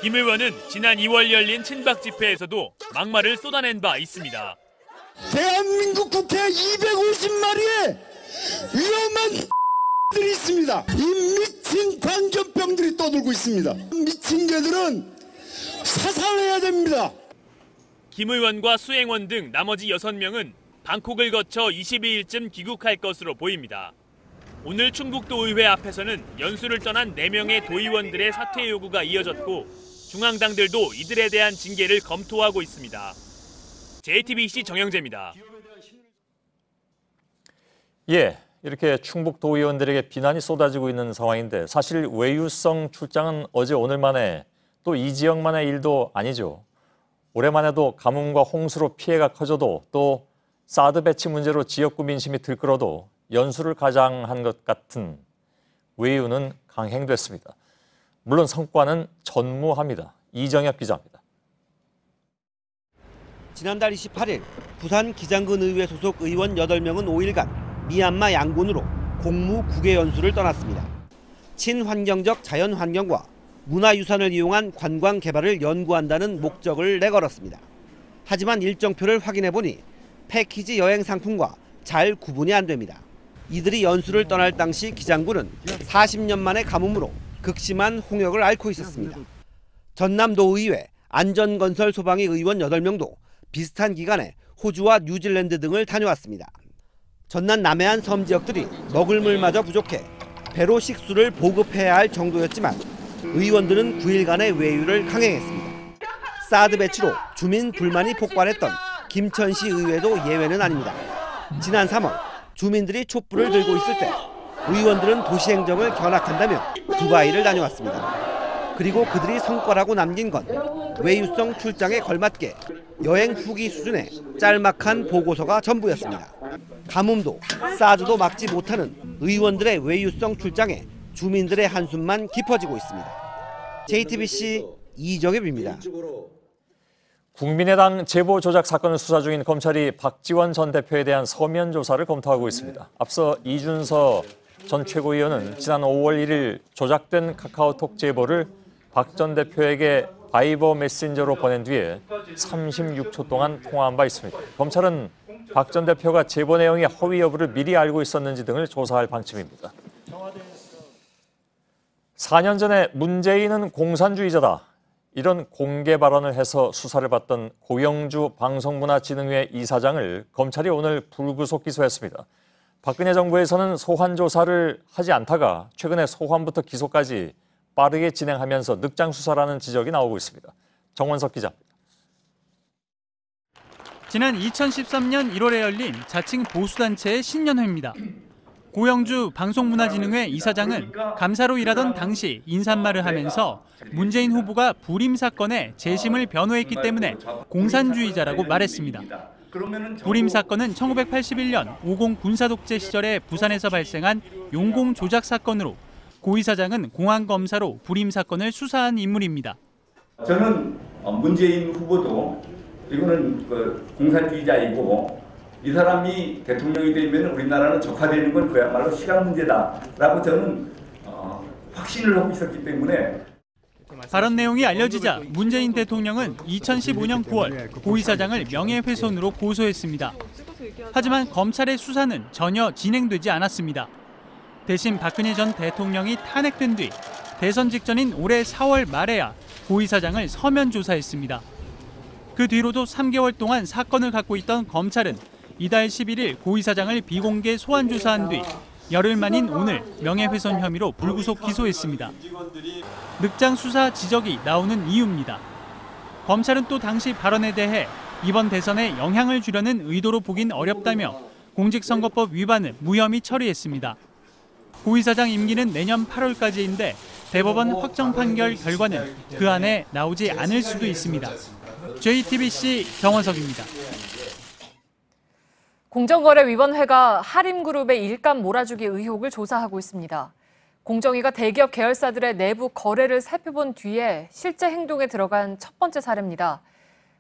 김 의원은 지난 2월 열린 친박 집회에서도 막말을 쏟아낸 바 있습니다. 대한민국 국회 250마리의 위험한 들이 있습니다. 이 미친 광견병들이 떠들고 있습니다. 미친 개들은 사살해야 됩니다. 김 의원과 수행원 등 나머지 6명은 방콕을 거쳐 22일쯤 귀국할 것으로 보입니다. 오늘 충북도 의회 앞에서는 연수를 떠난 4명의 도의원들의 사퇴 요구가 이어졌고 중앙당들도 이들에 대한 징계를 검토하고 있습니다. JTBC 정영재입니다. 예, 이렇게 충북도의원들에게 비난이 쏟아지고 있는 상황인데 사실 외유성 출장은 어제 오늘만에 또 이 지역만의 일도 아니죠. 올해만 해도 가뭄과 홍수로 피해가 커져도 또 사드 배치 문제로 지역구 민심이 들끓어도 연수를 가장한 것 같은 외유는 강행됐습니다. 물론 성과는 전무합니다. 이정엽 기자입니다. 지난달 28일 부산 기장군 의회 소속 의원 8명은 5일간 미얀마 양곤으로 공무 국외 연수를 떠났습니다. 친환경적 자연환경과 문화유산을 이용한 관광 개발을 연구한다는 목적을 내걸었습니다. 하지만 일정표를 확인해보니 패키지 여행 상품과 잘 구분이 안 됩니다. 이들이 연수를 떠날 당시 기장군은 40년 만의 가뭄으로 극심한 홍역을 앓고 있었습니다. 전남도의회 안전건설 소방위 의원 8명도 비슷한 기간에 호주와 뉴질랜드 등을 다녀왔습니다. 전남 남해안 섬 지역들이 먹을 물마저 부족해 배로 식수를 보급해야 할 정도였지만 의원들은 9일간의 외유를 강행했습니다. 사드 배치로 주민 불만이 폭발했던 김천시 의회도 예외는 아닙니다. 지난 3월 주민들이 촛불을 들고 있을 때 의원들은 도시행정을 견학한다며 두바이를 다녀왔습니다. 그리고 그들이 성과라고 남긴 건 외유성 출장에 걸맞게 여행 후기 수준의 짤막한 보고서가 전부였습니다. 가뭄도 사드도 막지 못하는 의원들의 외유성 출장에 주민들의 한숨만 깊어지고 있습니다. JTBC 이정엽입니다. 국민의당 제보 조작 사건을 수사 중인 검찰이 박지원 전 대표에 대한 서면 조사를 검토하고 있습니다. 앞서 이준서 전 최고위원은 지난 5월 1일 조작된 카카오톡 제보를 박 전 대표에게 바이버 메신저로 보낸 뒤에 36초 동안 통화한 바 있습니다. 검찰은 박 전 대표가 제보 내용의 허위 여부를 미리 알고 있었는지 등을 조사할 방침입니다. 4년 전에 문재인은 공산주의자다. 이런 공개 발언을 해서 수사를 받던 고영주 방송문화진흥회 이사장을 검찰이 오늘 불구속 기소했습니다. 박근혜 정부에서는 소환 조사를 하지 않다가 최근에 소환부터 기소까지 빠르게 진행하면서 늑장 수사라는 지적이 나오고 있습니다. 정원석 기자입니다. 지난 2013년 1월에 열린 자칭 보수단체의 신년회입니다. 고영주 방송문화진흥회 이사장은 감사로 일하던 당시 인사말을 하면서 문재인 후보가 불임 사건에 재심을 변호했기 때문에 공산주의자라고 말했습니다. 불임 사건은 1981년 50 군사독재 시절에 부산에서 발생한 용공 조작 사건으로 고 이사장은 공안검사로 불임 사건을 수사한 인물입니다. 저는 문재인 후보도 이거는 공산주의자이고 이 사람이 대통령이 되면 우리나라는 적화되는 건 그야말로 시간 문제다라고 저는 확신을 하고 있었기 때문에 발언 내용이 알려지자 문재인 대통령은 2015년 9월 고 이사장을 명예훼손으로 고소했습니다. 하지만 검찰의 수사는 전혀 진행되지 않았습니다. 대신 박근혜 전 대통령이 탄핵된 뒤 대선 직전인 올해 4월 말에야 고 이사장을 서면 조사했습니다. 그 뒤로도 3개월 동안 사건을 갖고 있던 검찰은 이달 11일 고 이사장을 비공개 소환 조사한 뒤 열흘 만인 오늘 명예훼손 혐의로 불구속 기소했습니다. 늑장 수사 지적이 나오는 이유입니다. 검찰은 또 당시 발언에 대해 이번 대선에 영향을 주려는 의도로 보긴 어렵다며 공직선거법 위반을 무혐의 처리했습니다. 고 이사장 임기는 내년 8월까지인데 대법원 확정 판결 결과는 그 안에 나오지 않을 수도 있습니다. JTBC 정원석입니다. 공정거래위원회가 하림그룹의 일감 몰아주기 의혹을 조사하고 있습니다. 공정위가 대기업 계열사들의 내부 거래를 살펴본 뒤에 실제 행동에 들어간 첫 번째 사례입니다.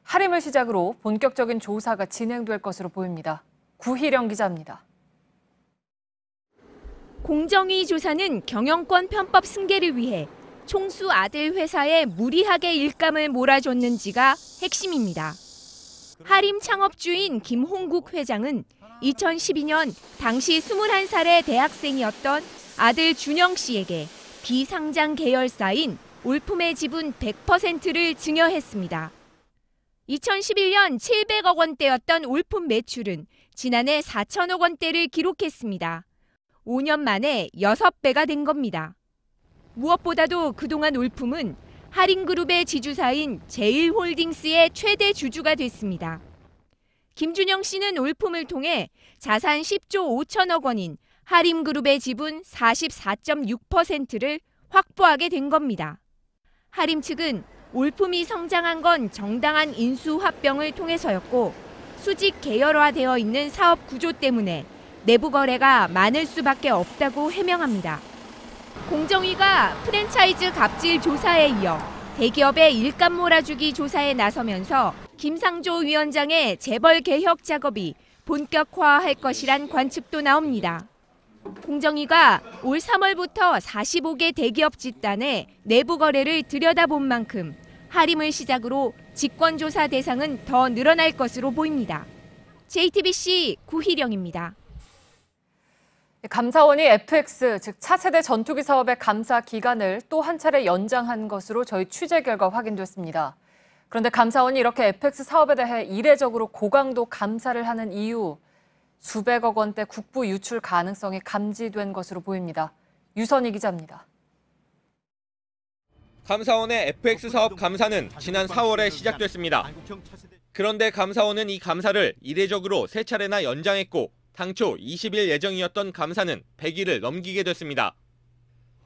하림을 시작으로 본격적인 조사가 진행될 것으로 보입니다. 구희령 기자입니다. 공정위 조사는 경영권 편법 승계를 위해 총수 아들 회사에 무리하게 일감을 몰아줬는지가 핵심입니다. 하림 창업주인 김홍국 회장은 2012년 당시 21살의 대학생이었던 아들 준영 씨에게 비상장 계열사인 올품의 지분 100%를 증여했습니다. 2011년 700억 원대였던 올품 매출은 지난해 4천억 원대를 기록했습니다. 5년 만에 6배가 된 겁니다. 무엇보다도 그동안 올품은 하림그룹의 지주사인 제일홀딩스의 최대 주주가 됐습니다. 김준영 씨는 올품을 통해 자산 10조 5천억 원인 하림그룹의 지분 44.6%를 확보하게 된 겁니다. 하림 측은 올품이 성장한 건 정당한 인수합병을 통해서였고 수직 계열화되어 있는 사업 구조 때문에 내부 거래가 많을 수밖에 없다고 해명합니다. 공정위가 프랜차이즈 갑질 조사에 이어 대기업의 일감 몰아주기 조사에 나서면서 김상조 위원장의 재벌 개혁 작업이 본격화할 것이란 관측도 나옵니다. 공정위가 올 3월부터 45개 대기업 집단의 내부 거래를 들여다본 만큼 하림을 시작으로 직권조사 대상은 더 늘어날 것으로 보입니다. JTBC 구희령입니다. 감사원이 FX, 즉 차세대 전투기 사업의 감사 기간을 또 한 차례 연장한 것으로 저희 취재 결과 확인됐습니다. 그런데 감사원이 이렇게 FX 사업에 대해 이례적으로 고강도 감사를 하는 이유, 수백억 원대 국부 유출 가능성이 감지된 것으로 보입니다. 유선희 기자입니다. 감사원의 FX 사업 감사는 지난 4월에 시작됐습니다. 그런데 감사원은 이 감사를 이례적으로 3차례나 연장했고 당초 20일 예정이었던 감사는 100일을 넘기게 됐습니다.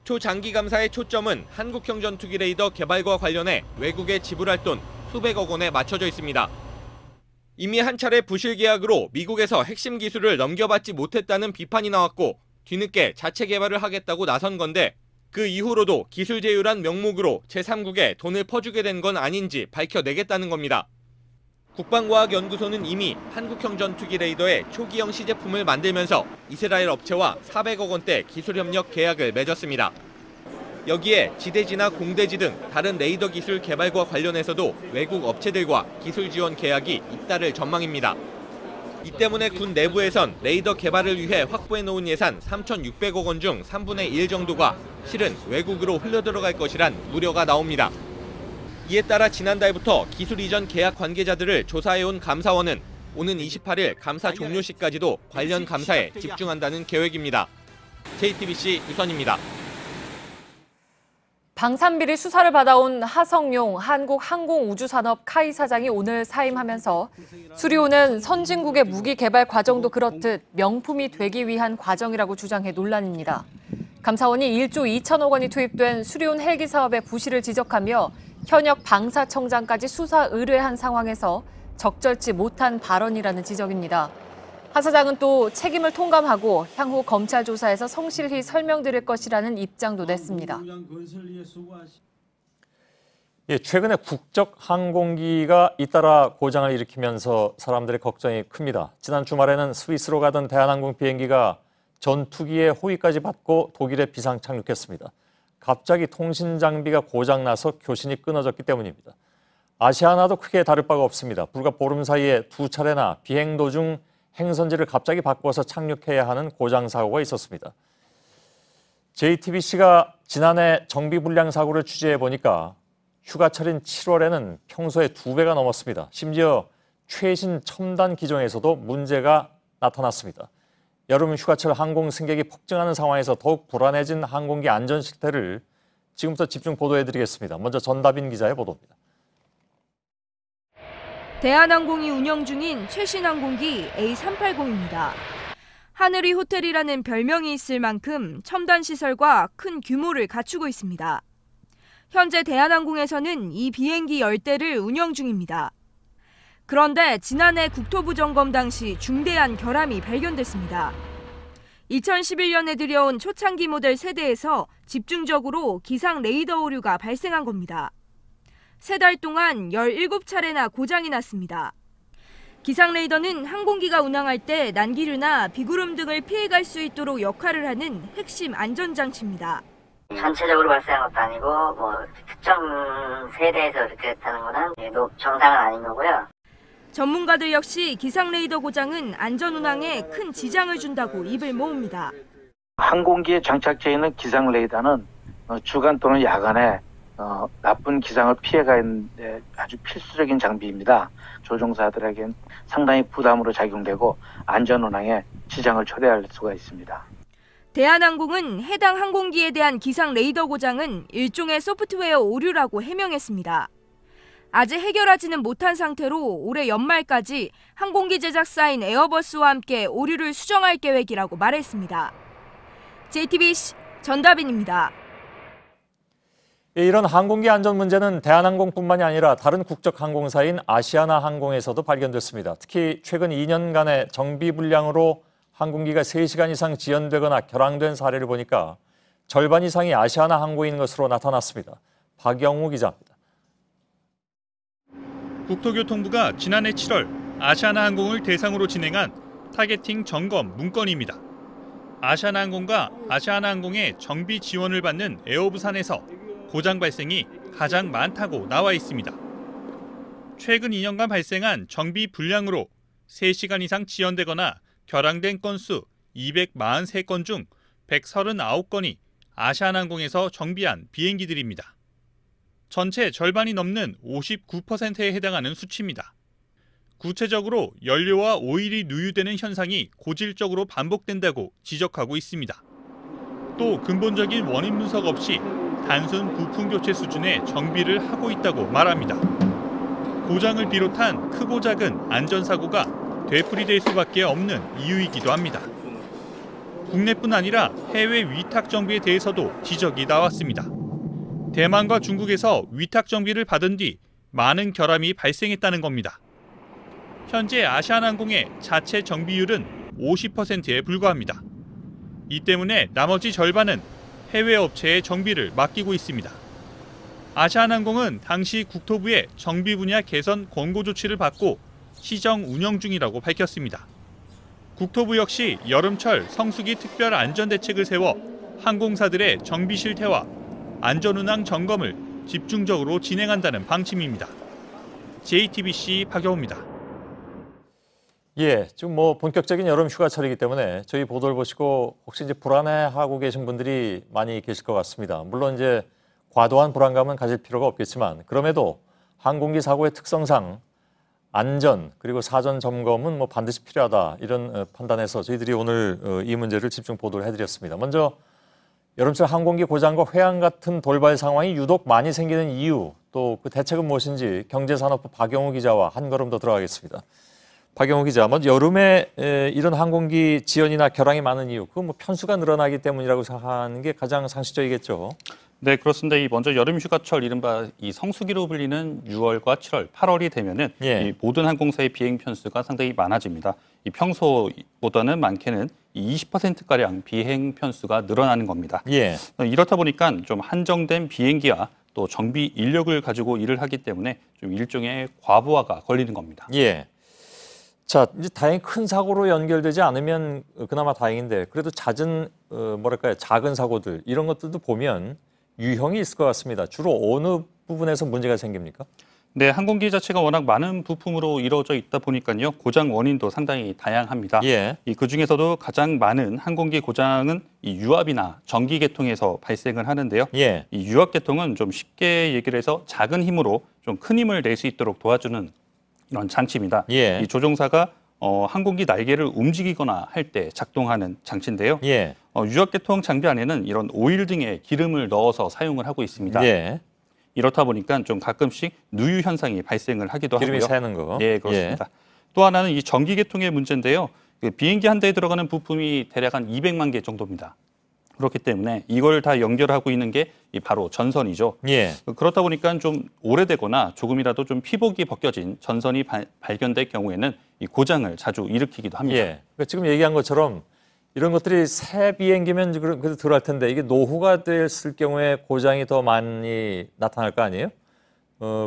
초장기 감사의 초점은 한국형 전투기 레이더 개발과 관련해 외국에 지불할 돈 수백억 원에 맞춰져 있습니다. 이미 한 차례 부실 계약으로 미국에서 핵심 기술을 넘겨받지 못했다는 비판이 나왔고 뒤늦게 자체 개발을 하겠다고 나선 건데 그 이후로도 기술 제휴란 명목으로 제3국에 돈을 퍼주게 된 건 아닌지 밝혀내겠다는 겁니다. 국방과학연구소는 이미 한국형 전투기 레이더의 초기형 시제품을 만들면서 이스라엘 업체와 400억 원대 기술협력 계약을 맺었습니다. 여기에 지대지나 공대지 등 다른 레이더 기술 개발과 관련해서도 외국 업체들과 기술 지원 계약이 잇따를 전망입니다. 이 때문에 군 내부에선 레이더 개발을 위해 확보해놓은 예산 3,600억 원 중 3분의 1 정도가 실은 외국으로 흘러들어갈 것이란 우려가 나옵니다. 이에 따라 지난달부터 기술 이전 계약 관계자들을 조사해온 감사원은 오는 28일 감사 종료시까지도 관련 감사에 집중한다는 계획입니다. JTBC 유선입니다. 방산비리 수사를 받아온 하성용 한국항공우주산업 카이 사장이 오늘 사임하면서 수리호는 선진국의 무기 개발 과정도 그렇듯 명품이 되기 위한 과정이라고 주장해 논란입니다. 감사원이 1조 2천억 원이 투입된 수리온 헬기 사업의 부실을 지적하며 현역 방사청장까지 수사 의뢰한 상황에서 적절치 못한 발언이라는 지적입니다. 하 사장은 또 책임을 통감하고 향후 검찰 조사에서 성실히 설명드릴 것이라는 입장도 냈습니다. 최근에 국적 항공기가 잇따라 고장을 일으키면서 사람들의 걱정이 큽니다. 지난 주말에는 스위스로 가던 대한항공 비행기가 전투기의 호위까지 받고 독일에 비상 착륙했습니다. 갑자기 통신 장비가 고장나서 교신이 끊어졌기 때문입니다. 아시아나도 크게 다를 바가 없습니다. 불과 보름 사이에 2차례나 비행 도중 행선지를 갑자기 바꿔서 착륙해야 하는 고장 사고가 있었습니다. JTBC가 지난해 정비불량 사고를 취재해 보니까 휴가철인 7월에는 평소의 2배가 넘었습니다. 심지어 최신 첨단 기종에서도 문제가 나타났습니다. 여름 휴가철 항공 승객이 폭증하는 상황에서 더욱 불안해진 항공기 안전 실태를 지금부터 집중 보도해드리겠습니다. 먼저 전다빈 기자의 보도입니다. 대한항공이 운영 중인 최신 항공기 A380입니다. 하늘이 호텔이라는 별명이 있을 만큼 첨단 시설과 큰 규모를 갖추고 있습니다. 현재 대한항공에서는 이 비행기 10대를 운영 중입니다. 그런데 지난해 국토부 점검 당시 중대한 결함이 발견됐습니다. 2011년에 들여온 초창기 모델 세대에서 집중적으로 기상 레이더 오류가 발생한 겁니다. 3달 동안 17차례나 고장이 났습니다. 기상 레이더는 항공기가 운항할 때 난기류나 비구름 등을 피해갈 수 있도록 역할을 하는 핵심 안전장치입니다. 전체적으로 발생한 것도 아니고 특정 세대에서 이렇게 됐다는 거는 정상은 아닌 거고요. 전문가들 역시 기상 레이더 고장은 안전 운항에 큰 지장을 준다고 입을 모읍니다. 항공기에 장착되어 있는 기상 레이더는 주간 또는 야간에 나쁜 기상을 피해가는 데 아주 필수적인 장비입니다. 조종사들에겐 상당히 부담으로 작용되고 안전 운항에 지장을 초래할 수가 있습니다. 대한항공은 해당 항공기에 대한 기상 레이더 고장은 일종의 소프트웨어 오류라고 해명했습니다. 아직 해결하지는 못한 상태로 올해 연말까지 항공기 제작사인 에어버스와 함께 오류를 수정할 계획이라고 말했습니다. JTBC 전다빈입니다. 이런 항공기 안전 문제는 대한항공뿐만이 아니라 다른 국적 항공사인 아시아나 항공에서도 발견됐습니다. 특히 최근 2년간의 정비 불량으로 항공기가 3시간 이상 지연되거나 결항된 사례를 보니까 절반 이상이 아시아나 항공인 것으로 나타났습니다. 박영우 기자입니다. 국토교통부가 지난해 7월 아시아나항공을 대상으로 진행한 타겟팅 점검 문건입니다. 아시아나항공과 아시아나항공의 정비 지원을 받는 에어부산에서 고장 발생이 가장 많다고 나와 있습니다. 최근 2년간 발생한 정비 불량으로 3시간 이상 지연되거나 결항된 건수 243건 중 139건이 아시아나항공에서 정비한 비행기들입니다. 전체 절반이 넘는 59%에 해당하는 수치입니다. 구체적으로 연료와 오일이 누유되는 현상이 고질적으로 반복된다고 지적하고 있습니다. 또 근본적인 원인 분석 없이 단순 부품 교체 수준의 정비를 하고 있다고 말합니다. 고장을 비롯한 크고 작은 안전사고가 되풀이될 수밖에 없는 이유이기도 합니다. 국내뿐 아니라 해외 위탁 정비에 대해서도 지적이 나왔습니다. 대만과 중국에서 위탁 정비를 받은 뒤 많은 결함이 발생했다는 겁니다. 현재 아시아나항공의 자체 정비율은 50%에 불과합니다. 이 때문에 나머지 절반은 해외 업체의 정비를 맡기고 있습니다. 아시아나항공은 당시 국토부의 정비 분야 개선 권고 조치를 받고 시정 운영 중이라고 밝혔습니다. 국토부 역시 여름철 성수기 특별 안전대책을 세워 항공사들의 정비 실태와 안전운항 점검을 집중적으로 진행한다는 방침입니다. JTBC 박여우입니다. 예, 지금 뭐 본격적인 여름 휴가철이기 때문에 저희 보도를 보시고 혹시 이제 불안해하고 계신 분들이 많이 계실 것 같습니다. 물론 이제 과도한 불안감은 가질 필요가 없겠지만 그럼에도 항공기 사고의 특성상 안전 그리고 사전 점검은 뭐 반드시 필요하다 이런 판단에서 저희들이 오늘 이 문제를 집중 보도를 해드렸습니다. 먼저 여름철 항공기 고장과 회항 같은 돌발 상황이 유독 많이 생기는 이유 또 그 대책은 무엇인지 경제산업부 박영우 기자와 한 걸음 더 들어가겠습니다. 박영우 기자, 먼저 여름에 이런 항공기 지연이나 결항이 많은 이유, 그 뭐 편수가 늘어나기 때문이라고 생각하는 게 가장 상식적이겠죠. 네, 그렇습니다. 이 먼저 여름 휴가철 이른바 이 성수기로 불리는 6월과 7월, 8월이 되면은 이 모든 항공사의 비행 편수가 상당히 많아집니다. 이 평소보다는 많게는 이 20%가량 비행 편수가 늘어나는 겁니다. 이렇다 보니까 좀 한정된 비행기와 또 정비 인력을 가지고 일을 하기 때문에 좀 일종의 과부하가 걸리는 겁니다. 자, 이제 다행히 큰 사고로 연결되지 않으면 그나마 다행인데 그래도 잦은 뭐랄까요, 작은 사고들 이런 것들도 보면 유형이 있을 것 같습니다. 주로 어느 부분에서 문제가 생깁니까? 네, 항공기 자체가 워낙 많은 부품으로 이루어져 있다 보니까요. 고장 원인도 상당히 다양합니다. 이 그중에서도 가장 많은 항공기 고장은 이 유압이나 전기 계통에서 발생을 하는데요. 이 유압 계통은 좀 쉽게 얘기를 해서 작은 힘으로 좀 큰 힘을 낼 수 있도록 도와주는 이런 장치입니다. 이 조종사가 항공기 날개를 움직이거나 할 때 작동하는 장치인데요. 유압계통 장비 안에는 이런 오일 등의 기름을 넣어서 사용을 하고 있습니다. 이렇다 보니까 좀 가끔씩 누유 현상이 발생을 하기도 하고요. 기름이 새는 거. 네, 그렇습니다. 또 하나는 이 전기계통의 문제인데요. 그 비행기 한 대에 들어가는 부품이 대략 한 200만 개 정도입니다. 그렇기 때문에 이걸 다 연결하고 있는 게 바로 전선이죠. 그렇다 보니까 좀 오래되거나 조금이라도 좀 피복이 벗겨진 전선이 발견될 경우에는 이 고장을 자주 일으키기도 합니다. 그러니까 지금 얘기한 것처럼 이런 것들이 새 비행기면 그래도 덜할 텐데 이게 노후가 됐을 경우에 고장이 더 많이 나타날 거 아니에요?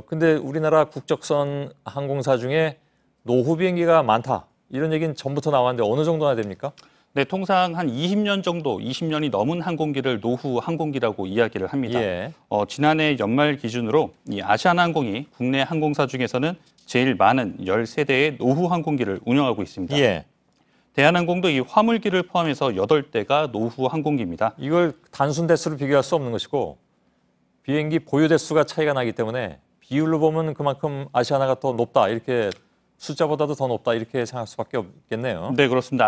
근데 우리나라 국적선 항공사 중에 노후 비행기가 많다. 이런 얘기는 전부터 나왔는데 어느 정도나 됩니까? 네, 통상 한 20년 정도, 20년이 넘은 항공기를 노후 항공기라고 이야기를 합니다. 지난해 연말 기준으로 이 아시아나항공이 국내 항공사 중에서는 제일 많은 13대의 노후 항공기를 운영하고 있습니다. 대한항공도 이 화물기를 포함해서 8대가 노후 항공기입니다. 이걸 단순 대수로 비교할 수 없는 것이고 비행기 보유 대수가 차이가 나기 때문에 비율로 보면 그만큼 아시아나가 더 높다 이렇게 숫자보다도 더 높다 이렇게 생각할 수밖에 없겠네요. 네, 그렇습니다.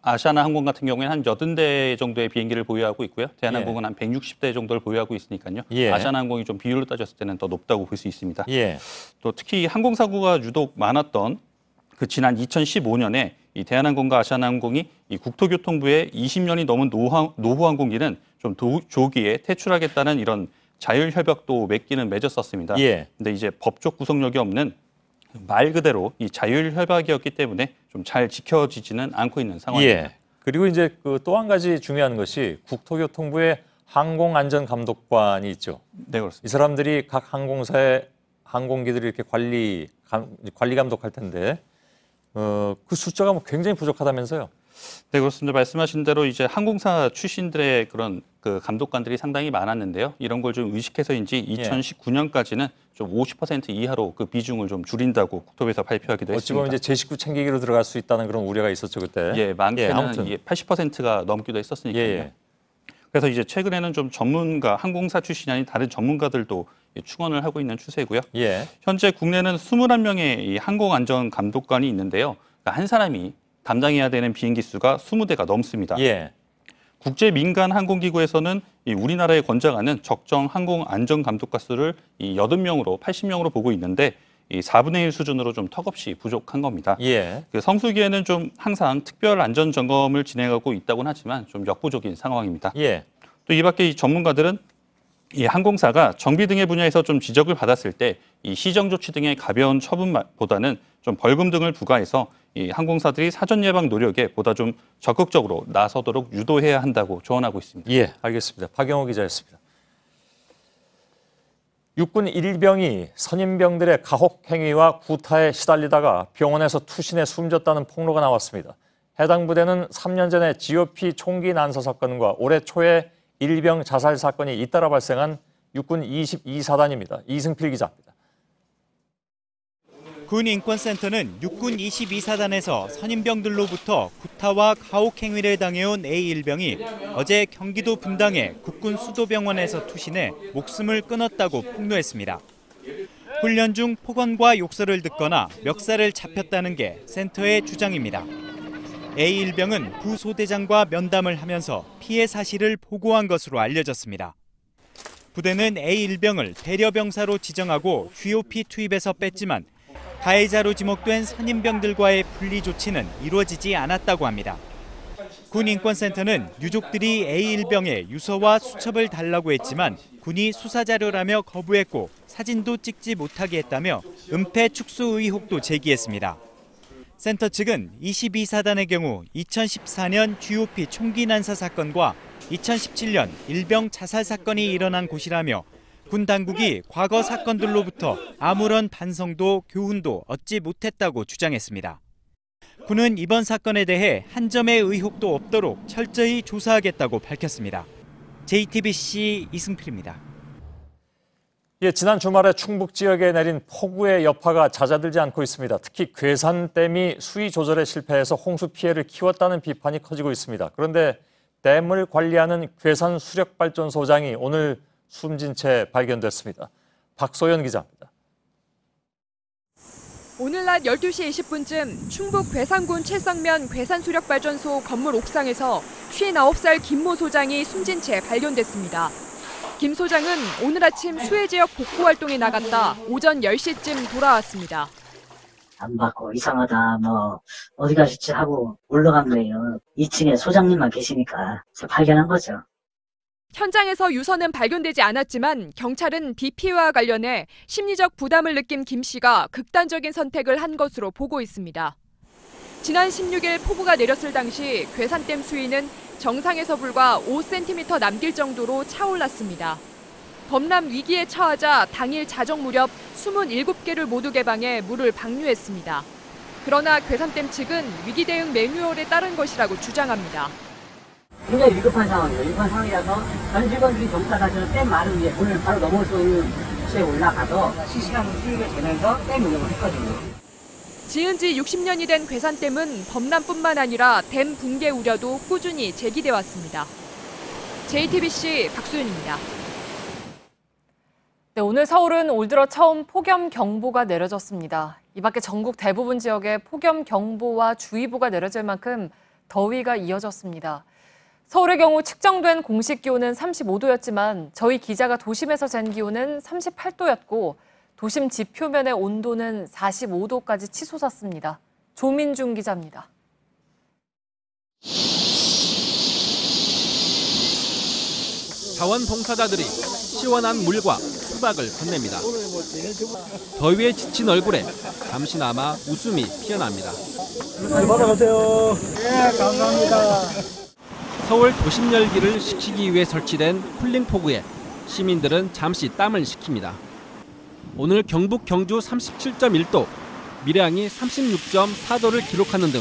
아시아나항공 같은 경우에는 한 80대 정도의 비행기를 보유하고 있고요. 대한항공은 한 160대 정도를 보유하고 있으니까요. 아시아나항공이 좀 비율로 따졌을 때는 더 높다고 볼 수 있습니다. 또 특히 항공사고가 유독 많았던 그 지난 2015년에 이 대한항공과 아시아나항공이 이 국토교통부에 20년이 넘은 노후 항공기는 좀 조기에 퇴출하겠다는 이런 자율협약도 맺었었습니다. 근데 이제 법적 구속력이 없는 말 그대로 이 자율협약이었기 때문에 좀 잘 지켜지지는 않고 있는 상황입니다. 그리고 이제 그 또 한 가지 중요한 것이 국토교통부의 항공안전감독관이 있죠. 네, 그렇습니다. 이 사람들이 각 항공사에 항공기들이 이렇게 관리 감독할 텐데 그 숫자가 뭐 굉장히 부족하다면서요? 네, 그렇습니다. 말씀하신 대로 이제 항공사 출신들의 그런 그 감독관들이 상당히 많았는데요. 이런 걸 좀 의식해서인지 2019년까지는 좀 50% 이하로 그 비중을 좀 줄인다고 국토부에서 발표하기도 했습니다. 어찌 보면 이제 제 식구 챙기기로 들어갈 수 있다는 그런 우려가 있었죠 그때. 예, 많게는 80%가 넘기도 했었으니까요. 그래서 이제 최근에는 좀 전문가, 항공사 출신이 아닌 다른 전문가들도 충원을 하고 있는 추세고요. 현재 국내는 21명의 이 항공안전감독관이 있는데요. 그러니까 한 사람이 담당해야 되는 비행기 수가 20대가 넘습니다. 국제 민간 항공기구에서는 이 우리나라에 권장하는 적정 항공 안전 감독관 수를 이 80명으로 80명으로 보고 있는데 이 4분의 1 수준으로 좀 턱없이 부족한 겁니다. 그 성수기에는 좀 항상 특별 안전 점검을 진행하고 있다고는 하지만 좀 역부족인 상황입니다. 또 이 밖에 이 전문가들은 이 항공사가 정비 등의 분야에서 좀 지적을 받았을 때 이 시정 조치 등의 가벼운 처분보다는 좀 벌금 등을 부과해서 이 항공사들이 사전 예방 노력에 보다 좀 적극적으로 나서도록 유도해야 한다고 조언하고 있습니다. 알겠습니다. 박영호 기자였습니다. 육군 일병이 선임병들의 가혹 행위와 구타에 시달리다가 병원에서 투신해 숨졌다는 폭로가 나왔습니다. 해당 부대는 3년 전에 GOP 총기 난사 사건과 올해 초에 일병 자살 사건이 잇따라 발생한 육군 22사단입니다. 이승필 기자입니다. 군인권센터는 육군 22사단에서 선임병들로부터 구타와 가혹 행위를 당해온 A1병이 어제 경기도 분당의 국군 수도병원에서 투신해 목숨을 끊었다고 폭로했습니다. 훈련 중 폭언과 욕설을 듣거나 멱살을 잡혔다는 게 센터의 주장입니다. A1병은 부소대장과 면담을 하면서 피해 사실을 보고한 것으로 알려졌습니다. 부대는 A1병을 대려병사로 지정하고 GOP 투입해서 뺐지만 가해자로 지목된 선임병들과의 분리 조치는 이루어지지 않았다고 합니다. 군인권센터는 유족들이 A1병의 유서와 수첩을 달라고 했지만 군이 수사자료라며 거부했고 사진도 찍지 못하게 했다며 은폐 축소 의혹도 제기했습니다. 센터 측은 22사단의 경우 2014년 GOP 총기 난사 사건과 2017년 일병 자살 사건이 일어난 곳이라며 군 당국이 과거 사건들로부터 아무런 반성도 교훈도 얻지 못했다고 주장했습니다. 군은 이번 사건에 대해 한 점의 의혹도 없도록 철저히 조사하겠다고 밝혔습니다. JTBC 이승필입니다. 지난 주말에 충북 지역에 내린 폭우의 여파가 잦아들지 않고 있습니다. 특히 괴산댐이 수위 조절에 실패해서 홍수 피해를 키웠다는 비판이 커지고 있습니다. 그런데 댐을 관리하는 괴산수력발전소장이 오늘 숨진 채 발견됐습니다. 박소연 기자입니다. 오늘 낮 12시 20분쯤 충북 괴산군 칠성면 괴산수력발전소 건물 옥상에서 59살 김모 소장이 숨진 채 발견됐습니다. 김 소장은 오늘 아침 수해 지역 복구 활동에 나갔다 오전 10시쯤 돌아왔습니다. 안 받고 이상하다 어디 가셨지 하고 올라간 거예요. 2층에 소장님만 계시니까 발견한 거죠. 현장에서 유서는 발견되지 않았지만 경찰은 비 피해와 관련해 심리적 부담을 느낀 김 씨가 극단적인 선택을 한 것으로 보고 있습니다. 지난 16일 폭우가 내렸을 당시 괴산댐 수위는 정상에서 불과 5cm 남길 정도로 차올랐습니다. 범람 위기에 처하자 당일 자정 무렵 27개를 모두 개방해 물을 방류했습니다. 그러나 괴산댐 측은 위기 대응 매뉴얼에 따른 것이라고 주장합니다. 굉장히 위급한 상황이에요. 위급한 상황이라서 전 직원들이 종사가서 댐 마루 위에 물을 바로 넘을 수 있는 위치에 올라가서 실시간으로 수위를 재면서 댐 운영을 했거든요. 지은 지 60년이 된 괴산댐은 범람뿐만 아니라 댐 붕괴 우려도 꾸준히 제기돼 왔습니다. JTBC 박소연입니다. 네, 오늘 서울은 올 들어 처음 폭염경보가 내려졌습니다. 이 밖에 전국 대부분 지역에 폭염경보와 주의보가 내려질 만큼 더위가 이어졌습니다. 서울의 경우 측정된 공식 기온은 35도였지만 저희 기자가 도심에서 잰 기온은 38도였고 도심 지표면의 온도는 45도까지 치솟았습니다. 조민중 기자입니다. 자원봉사자들이 시원한 물과 수박을 건넵니다. 더위에 지친 얼굴에 잠시나마 웃음이 피어납니다. 잘 받아가세요. 네, 감사합니다. 서울 도심 열기를 식히기 위해 설치된 쿨링 포구에 시민들은 잠시 땀을 식힙니다. 오늘 경북 경주 37.1도, 밀양이 36.4도를 기록하는 등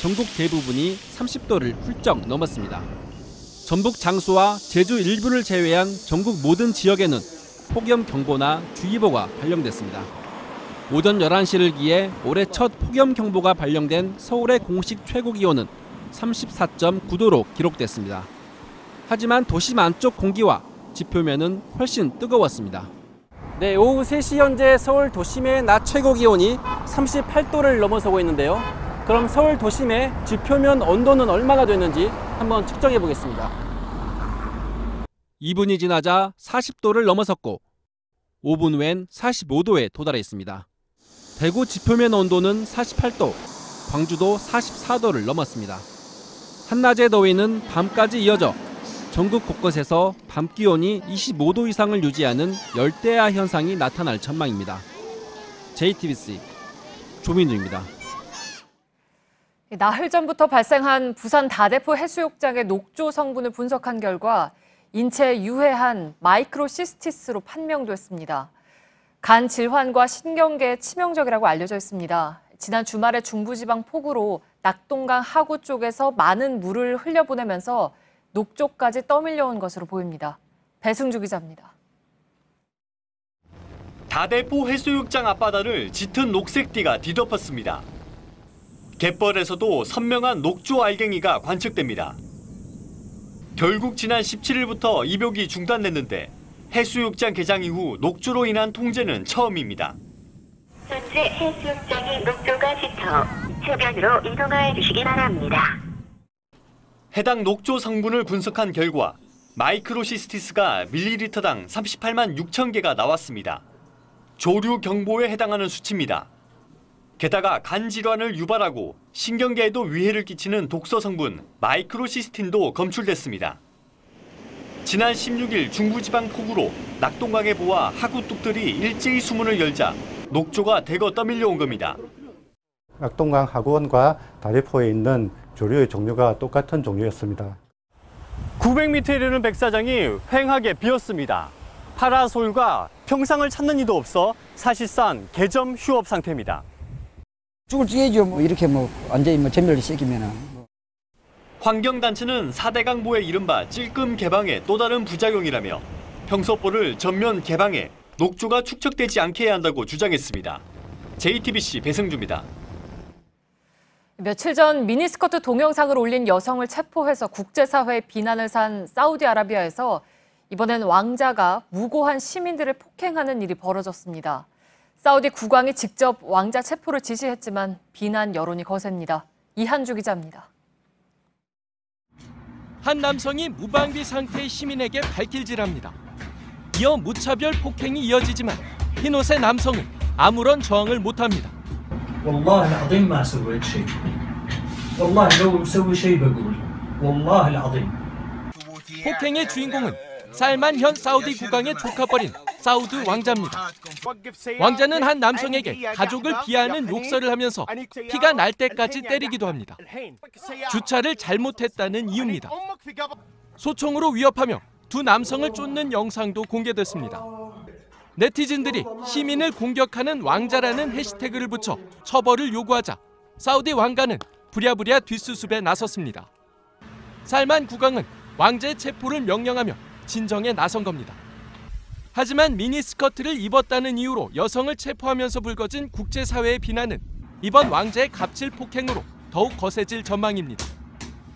전국 대부분이 30도를 훌쩍 넘었습니다. 전북 장수와 제주 일부를 제외한 전국 모든 지역에는 폭염경보나 주의보가 발령됐습니다. 오전 11시를 기해 올해 첫 폭염경보가 발령된 서울의 공식 최고기온은 34.9도로 기록됐습니다. 하지만 도심 안쪽 공기와 지표면은 훨씬 뜨거웠습니다. 네, 오후 3시 현재 서울 도심의 낮 최고 기온이 38도를 넘어서고 있는데요. 그럼 서울 도심의 지표면 온도는 얼마나 됐는지 한번 측정해 보겠습니다. 2분이 지나자 40도를 넘어섰고 5분 후엔 45도에 도달했습니다. 대구 지표면 온도는 48도, 광주도 44도를 넘었습니다. 한낮의 더위는 밤까지 이어져 전국 곳곳에서 밤 기온이 25도 이상을 유지하는 열대야 현상이 나타날 전망입니다. JTBC 조민주입니다. 나흘 전부터 발생한 부산 다대포 해수욕장의 녹조 성분을 분석한 결과 인체에 유해한 마이크로시스티스로 판명됐습니다. 간 질환과 신경계에 치명적이라고 알려져 있습니다. 지난 주말에 중부지방 폭우로 낙동강 하구 쪽에서 많은 물을 흘려보내면서 녹조까지 떠밀려온 것으로 보입니다. 배승주 기자입니다. 다대포 해수욕장 앞바다를 짙은 녹색띠가 뒤덮었습니다. 갯벌에서도 선명한 녹조 알갱이가 관측됩니다. 결국 지난 17일부터 입욕이 중단됐는데 해수욕장 개장 이후 녹조로 인한 통제는 처음입니다. 현재 해수욕장이 녹조가 짙어 해변으로 이동하여 주시기 바랍니다. 해당 녹조 성분을 분석한 결과 마이크로시스티스가 밀리리터당 38만 6천 개가 나왔습니다. 조류 경보에 해당하는 수치입니다. 게다가 간 질환을 유발하고 신경계에도 위해를 끼치는 독소 성분 마이크로시스틴도 검출됐습니다. 지난 16일 중부지방 폭우로 낙동강의 보와 하구 뚝들이 일제히 수문을 열자 녹조가 대거 떠밀려온 겁니다. 낙동강 하구원과 다대포에 있는 조류의 종류가 똑같은 종류였습니다. 900m 이르는 백사장이 휑하게 비었습니다. 파라솔과 평상을 찾는 이도 없어 사실상 개점 휴업 상태입니다. 죽을 찌개죠. 이렇게 완전히 전멸을 시키면은. 환경단체는 4대 강보의 이른바 찔끔 개방의 또 다른 부작용이라며 평서포를 전면 개방해 녹조가 축적되지 않게 해야 한다고 주장했습니다. JTBC 배승주입니다. 며칠 전 미니스커트 동영상을 올린 여성을 체포해서 국제사회의 비난을 산 사우디아라비아에서 이번엔 왕자가 무고한 시민들을 폭행하는 일이 벌어졌습니다. 사우디 국왕이 직접 왕자 체포를 지시했지만 비난 여론이 거셉니다. 이한주 기자입니다. 한 남성이 무방비 상태의 시민에게 발길질합니다. 이어 무차별 폭행이 이어지지만 흰옷의 남성은 아무런 저항을 못합니다. والله العظيم ما سويت شيء. والله لو مسوي شيء بقول. والله العظيم. 폭행의 주인공은 살만 현 사우디 국왕의 조카뻘인 사우드 왕자입니다. 왕자는 한 남성에게 가족을 비하하는 욕설을 하면서 피가 날 때까지 때리기도 합니다. 주차를 잘못했다는 이유입니다. 소총으로 위협하며 두 남성을 쫓는 영상도 공개됐습니다. 네티즌들이 시민을 공격하는 왕자라는 해시태그를 붙여 처벌을 요구하자 사우디 왕가는 부랴부랴 뒷수습에 나섰습니다. 살만 국왕은 왕자의 체포를 명령하며 진정에 나선 겁니다. 하지만 미니스커트를 입었다는 이유로 여성을 체포하면서 불거진 국제사회의 비난은 이번 왕자의 갑질 폭행으로 더욱 거세질 전망입니다.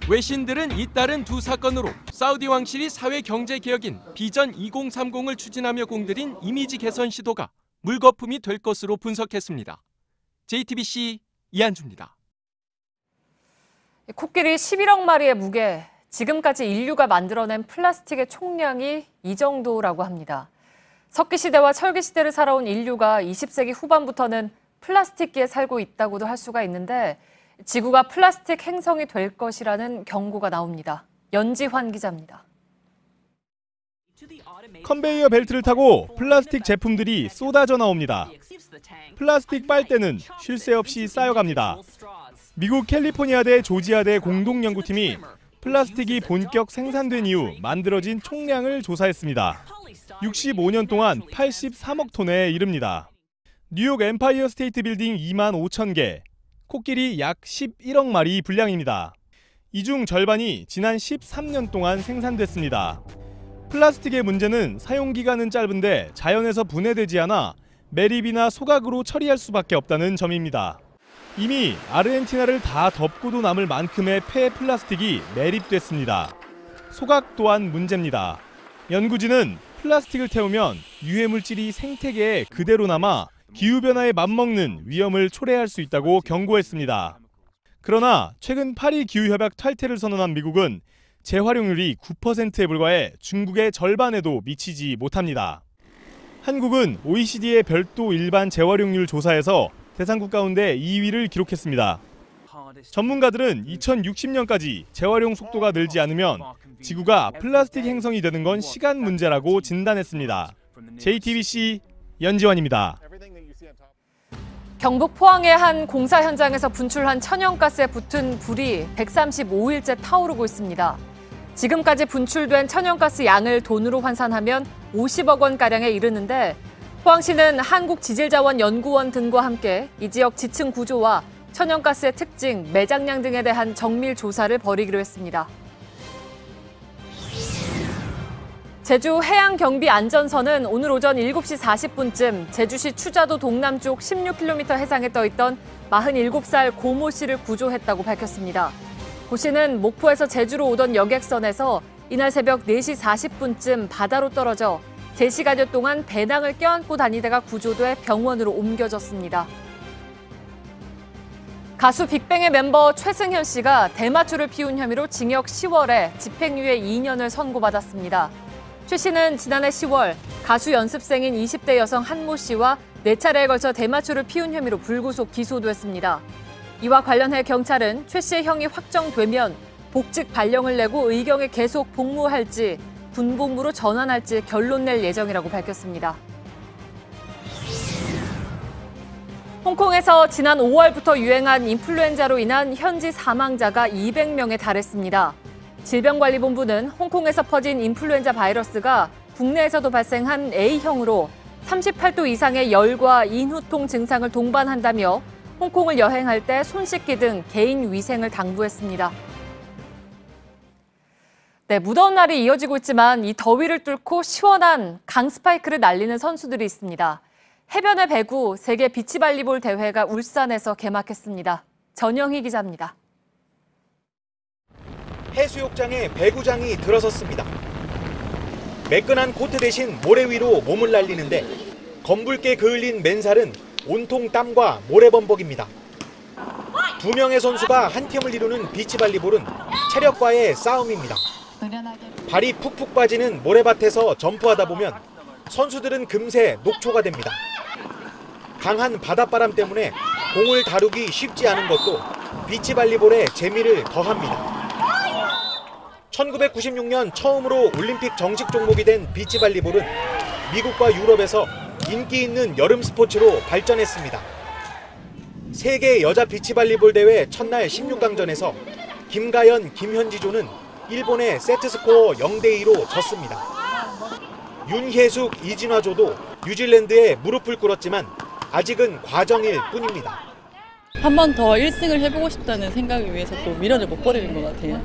외신들은 잇따른 두 사건으로 사우디 왕실이 사회경제개혁인 비전 2030을 추진하며 공들인 이미지 개선 시도가 물거품이 될 것으로 분석했습니다. JTBC 이한주입니다. 코끼리 11억 마리의 무게, 지금까지 인류가 만들어낸 플라스틱의 총량이 이 정도라고 합니다. 석기시대와 철기시대를 살아온 인류가 20세기 후반부터는 플라스틱기에 살고 있다고도 할 수가 있는데 지구가 플라스틱 행성이 될 것이라는 경고가 나옵니다. 연지환 기자입니다. 컨베이어 벨트를 타고 플라스틱 제품들이 쏟아져 나옵니다. 플라스틱 빨대는 쉴 새 없이 쌓여갑니다. 미국 캘리포니아대 조지아대 공동연구팀이 플라스틱이 본격 생산된 이후 만들어진 총량을 조사했습니다. 65년 동안 83억 톤에 이릅니다. 뉴욕 엠파이어 스테이트 빌딩 2만 5천 개, 코끼리 약 11억 마리 분량입니다. 이 중 절반이 지난 13년 동안 생산됐습니다. 플라스틱의 문제는 사용기간은 짧은데 자연에서 분해되지 않아 매립이나 소각으로 처리할 수밖에 없다는 점입니다. 이미 아르헨티나를 다 덮고도 남을 만큼의 폐 플라스틱이 매립됐습니다. 소각 또한 문제입니다. 연구진은 플라스틱을 태우면 유해물질이 생태계에 그대로 남아 기후변화에 맞먹는 위험을 초래할 수 있다고 경고했습니다. 그러나 최근 파리 기후협약 탈퇴를 선언한 미국은 재활용률이 9%에 불과해 중국의 절반에도 미치지 못합니다. 한국은 OECD의 별도 일반 재활용률 조사에서 대상국 가운데 2위를 기록했습니다. 전문가들은 2060년까지 재활용 속도가 늘지 않으면 지구가 플라스틱 행성이 되는 건 시간 문제라고 진단했습니다. JTBC 연지환입니다. 경북 포항의 한 공사 현장에서 분출한 천연가스에 붙은 불이 135일째 타오르고 있습니다. 지금까지 분출된 천연가스 양을 돈으로 환산하면 50억 원가량에 이르는데 포항시는 한국지질자원연구원 등과 함께 이 지역 지층 구조와 천연가스의 특징, 매장량 등에 대한 정밀 조사를 벌이기로 했습니다. 제주 해양경비안전선은 오늘 오전 7시 40분쯤 제주시 추자도 동남쪽 16km 해상에 떠있던 47살 고모 씨를 구조했다고 밝혔습니다. 고 씨는 목포에서 제주로 오던 여객선에서 이날 새벽 4시 40분쯤 바다로 떨어져 3시간여 동안 배낭을 껴안고 다니다가 구조돼 병원으로 옮겨졌습니다. 가수 빅뱅의 멤버 최승현 씨가 대마초를 피운 혐의로 징역 10월에 집행유예 2년을 선고받았습니다. 최 씨는 지난해 10월 가수 연습생인 20대 여성 한모 씨와 4차례에 걸쳐 대마초를 피운 혐의로 불구속 기소됐습니다. 이와 관련해 경찰은 최 씨의 형이 확정되면 복직 발령을 내고 의경에 계속 복무할지 군복무로 전환할지 결론 낼 예정이라고 밝혔습니다. 홍콩에서 지난 5월부터 유행한 인플루엔자로 인한 현지 사망자가 200명에 달했습니다. 질병관리본부는 홍콩에서 퍼진 인플루엔자 바이러스가 국내에서도 발생한 A형으로 38도 이상의 열과 인후통 증상을 동반한다며 홍콩을 여행할 때 손 씻기 등 개인 위생을 당부했습니다. 네, 무더운 날이 이어지고 있지만 이 더위를 뚫고 시원한 강스파이크를 날리는 선수들이 있습니다. 해변의 배구 세계 비치발리볼 대회가 울산에서 개막했습니다. 전영희 기자입니다. 해수욕장에 배구장이 들어섰습니다. 매끈한 코트 대신 모래 위로 몸을 날리는데 검붉게 그을린 맨살은 온통 땀과 모래범벅입니다. 2명의 선수가 한 팀을 이루는 비치발리볼은 체력과의 싸움입니다. 발이 푹푹 빠지는 모래밭에서 점프하다 보면 선수들은 금세 녹초가 됩니다. 강한 바닷바람 때문에 공을 다루기 쉽지 않은 것도 비치발리볼의 재미를 더합니다. 1996년 처음으로 올림픽 정식 종목이 된 비치발리볼은 미국과 유럽에서 인기 있는 여름 스포츠로 발전했습니다. 세계 여자 비치발리볼 대회 첫날 16강전에서 김가연, 김현지조는 일본의 세트스코어 0대2로 졌습니다. 윤혜숙, 이진화조도 뉴질랜드에 무릎을 꿇었지만 아직은 과정일 뿐입니다. 한 번 더 1승을 해보고 싶다는 생각을 위해서 또 미련을 못 버리는 것 같아요.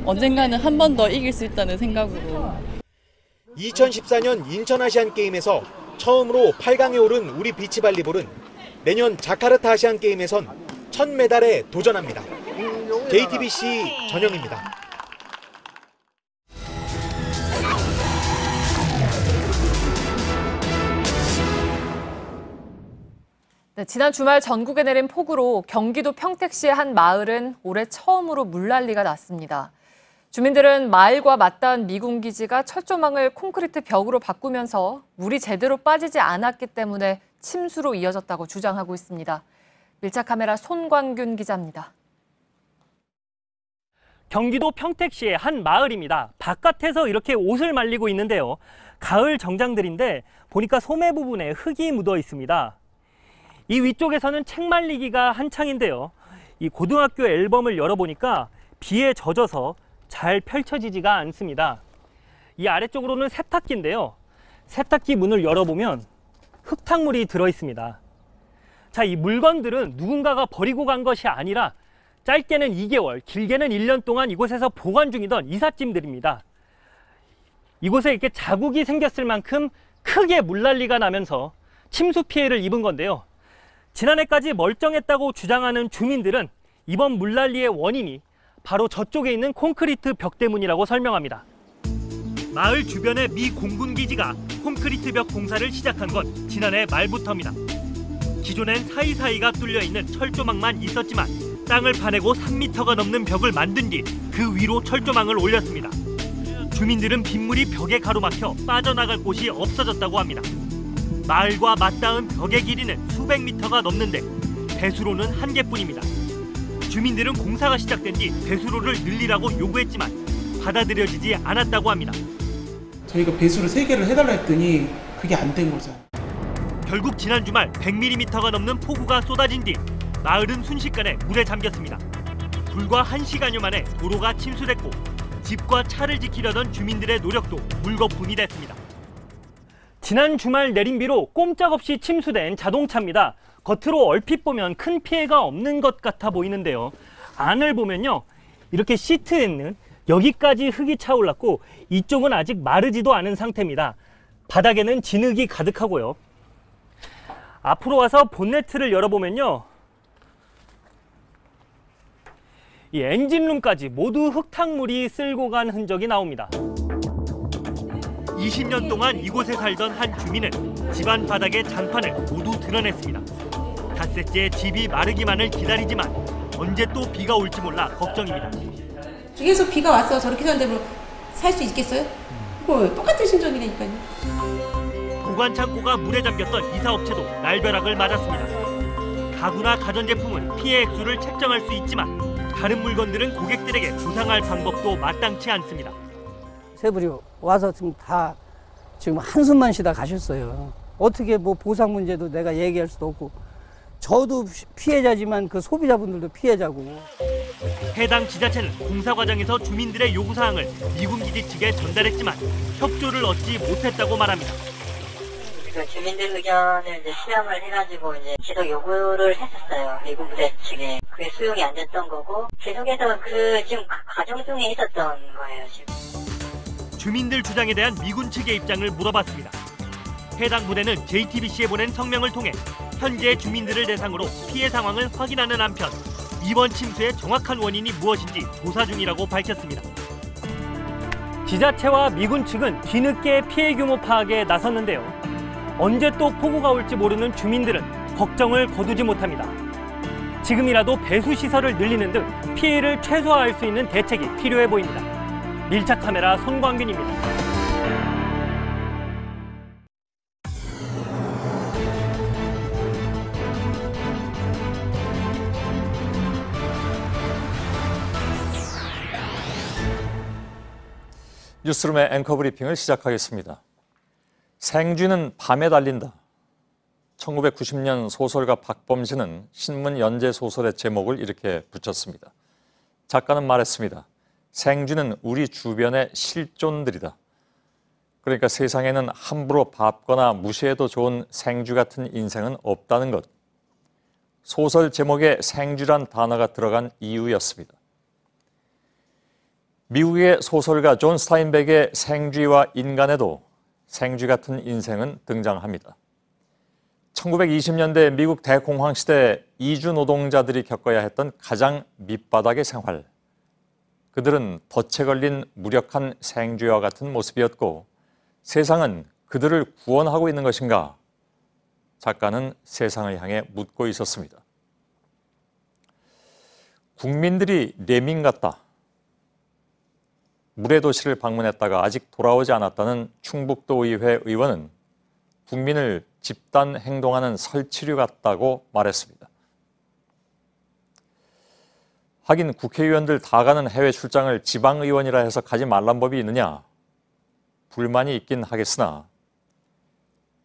언젠가는 한 번 더 이길 수 있다는 생각으로. 2014년 인천 아시안게임에서 처음으로 8강에 오른 우리 비치발리볼은 내년 자카르타 아시안게임에선 첫 메달에 도전합니다. JTBC 전영입니다. 네, 지난 주말 전국에 내린 폭우로 경기도 평택시의 한 마을은 올해 처음으로 물난리가 났습니다. 주민들은 마을과 맞닿은 미군기지가 철조망을 콘크리트 벽으로 바꾸면서 물이 제대로 빠지지 않았기 때문에 침수로 이어졌다고 주장하고 있습니다. 밀착 카메라 손광균 기자입니다. 경기도 평택시의 한 마을입니다. 바깥에서 이렇게 옷을 말리고 있는데요. 가을 정장들인데 보니까 소매 부분에 흙이 묻어 있습니다. 이 위쪽에서는 책 말리기가 한창인데요. 이 고등학교 앨범을 열어보니까 비에 젖어서 잘 펼쳐지지가 않습니다. 이 아래쪽으로는 세탁기인데요. 세탁기 문을 열어보면 흙탕물이 들어있습니다. 자, 이 물건들은 누군가가 버리고 간 것이 아니라 짧게는 2개월, 길게는 1년 동안 이곳에서 보관 중이던 이삿짐들입니다. 이곳에 이렇게 자국이 생겼을 만큼 크게 물난리가 나면서 침수 피해를 입은 건데요. 지난해까지 멀쩡했다고 주장하는 주민들은 이번 물난리의 원인이 바로 저쪽에 있는 콘크리트 벽 때문이라고 설명합니다. 마을 주변의 미 공군기지가 콘크리트 벽 공사를 시작한 건 지난해 말부터입니다. 기존엔 사이사이가 뚫려있는 철조망만 있었지만 땅을 파내고 3m가 넘는 벽을 만든 뒤 그 위로 철조망을 올렸습니다. 주민들은 빗물이 벽에 가로막혀 빠져나갈 곳이 없어졌다고 합니다. 마을과 맞닿은 벽의 길이는 수백 미터가 넘는데 배수로는 한 개뿐입니다. 주민들은 공사가 시작된 뒤 배수로를 늘리라고 요구했지만 받아들여지지 않았다고 합니다. 저희가 배수로 3개를 해달라 했더니 그게 안 된 거죠. 결국 지난 주말 100mm가 넘는 폭우가 쏟아진 뒤 마을은 순식간에 물에 잠겼습니다. 불과 1시간여 만에 도로가 침수됐고 집과 차를 지키려던 주민들의 노력도 물거품이 됐습니다. 지난 주말 내린 비로 꼼짝없이 침수된 자동차입니다. 겉으로 얼핏 보면 큰 피해가 없는 것 같아 보이는데요. 안을 보면요, 이렇게 시트에는 여기까지 흙이 차올랐고 이쪽은 아직 마르지도 않은 상태입니다. 바닥에는 진흙이 가득하고요. 앞으로 와서 본네트를 열어보면요, 이 엔진룸까지 모두 흙탕물이 쓸고 간 흔적이 나옵니다. 20년 동안 이곳에 살던 한 주민은 집안 바닥의 장판을 모두 드러냈습니다. 닷새째 집이 마르기만을 기다리지만 언제 또 비가 올지 몰라 걱정입니다. 계속 비가 왔어 저렇게 사는데 뭐 살 수 있겠어요? 뭐 똑같은 심정이니까요. 보관 창고가 물에 잠겼던 이사업체도 날벼락을 맞았습니다. 가구나 가전제품은 피해 액수를 책정할 수 있지만 다른 물건들은 고객들에게 보상할 방법도 마땅치 않습니다. 세분이 와서 지금 한숨만 쉬다 가셨어요. 어떻게 뭐 보상 문제도 내가 얘기할 수도 없고, 저도 피해자지만 그 소비자분들도 피해자고. 해당 지자체는 공사 과정에서 주민들의 요구사항을 미군기지 측에 전달했지만 협조를 얻지 못했다고 말합니다. 그 주민들 의견을 이제 수렴을 해가지고 이제 계속 요구를 했었어요. 미군 부대 측에. 그게 수용이 안 됐던 거고 계속해서 지금 과정 중에 있었던 거예요, 지금. 주민들 주장에 대한 미군 측의 입장을 물어봤습니다. 해당 부대는 JTBC에 보낸 성명을 통해 현재 주민들을 대상으로 피해 상황을 확인하는 한편 이번 침수의 정확한 원인이 무엇인지 조사 중이라고 밝혔습니다. 지자체와 미군 측은 뒤늦게 피해 규모 파악에 나섰는데요. 언제 또 폭우가 올지 모르는 주민들은 걱정을 거두지 못합니다. 지금이라도 배수 시설을 늘리는 등 피해를 최소화할 수 있는 대책이 필요해 보입니다. 밀착 카메라 손광균입니다. 뉴스룸의 앵커 브리핑을 시작하겠습니다. 생쥐는 밤에 달린다. 1990년 소설가 박범진은 신문 연재 소설의 제목을 이렇게 붙였습니다. 작가는 말했습니다. 생쥐는 우리 주변의 실존들이다. 그러니까 세상에는 함부로 밟거나 무시해도 좋은 생쥐 같은 인생은 없다는 것. 소설 제목에 생쥐란 단어가 들어간 이유였습니다. 미국의 소설가 존 스타인백의 생쥐와 인간에도 생쥐 같은 인생은 등장합니다. 1920년대 미국 대공황 시대 이주 노동자들이 겪어야 했던 가장 밑바닥의 생활. 그들은 덫에 걸린 무력한 생쥐와 같은 모습이었고 세상은 그들을 구원하고 있는 것인가? 작가는 세상을 향해 묻고 있었습니다. 국민들이 레밍 같다. 물의 도시를 방문했다가 아직 돌아오지 않았다는 충북도의회 의원은 국민을 집단 행동하는 설치류 같다고 말했습니다. 하긴 국회의원들 다 가는 해외 출장을 지방의원이라 해서 가지 말란 법이 있느냐? 불만이 있긴 하겠으나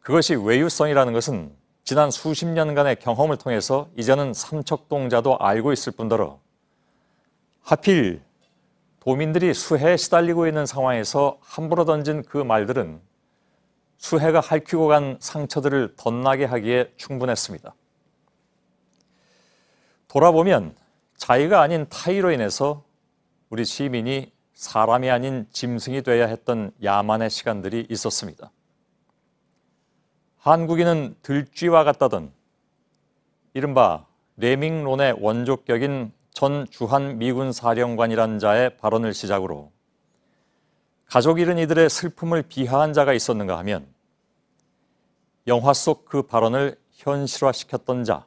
그것이 외유성이라는 것은 지난 수십 년간의 경험을 통해서 이제는 삼척동자도 알고 있을 뿐더러 하필 도민들이 수해에 시달리고 있는 상황에서 함부로 던진 그 말들은 수해가 핥히고 간 상처들을 덧나게 하기에 충분했습니다. 돌아보면 자의가 아닌 타의로 인해서 우리 시민이 사람이 아닌 짐승이 돼야 했던 야만의 시간들이 있었습니다. 한국인은 들쥐와 같다던 이른바 레밍론의 원조격인 전 주한 미군 사령관이란 자의 발언을 시작으로 가족 잃은 이들의 슬픔을 비하한 자가 있었는가 하면 영화 속 그 발언을 현실화시켰던 자,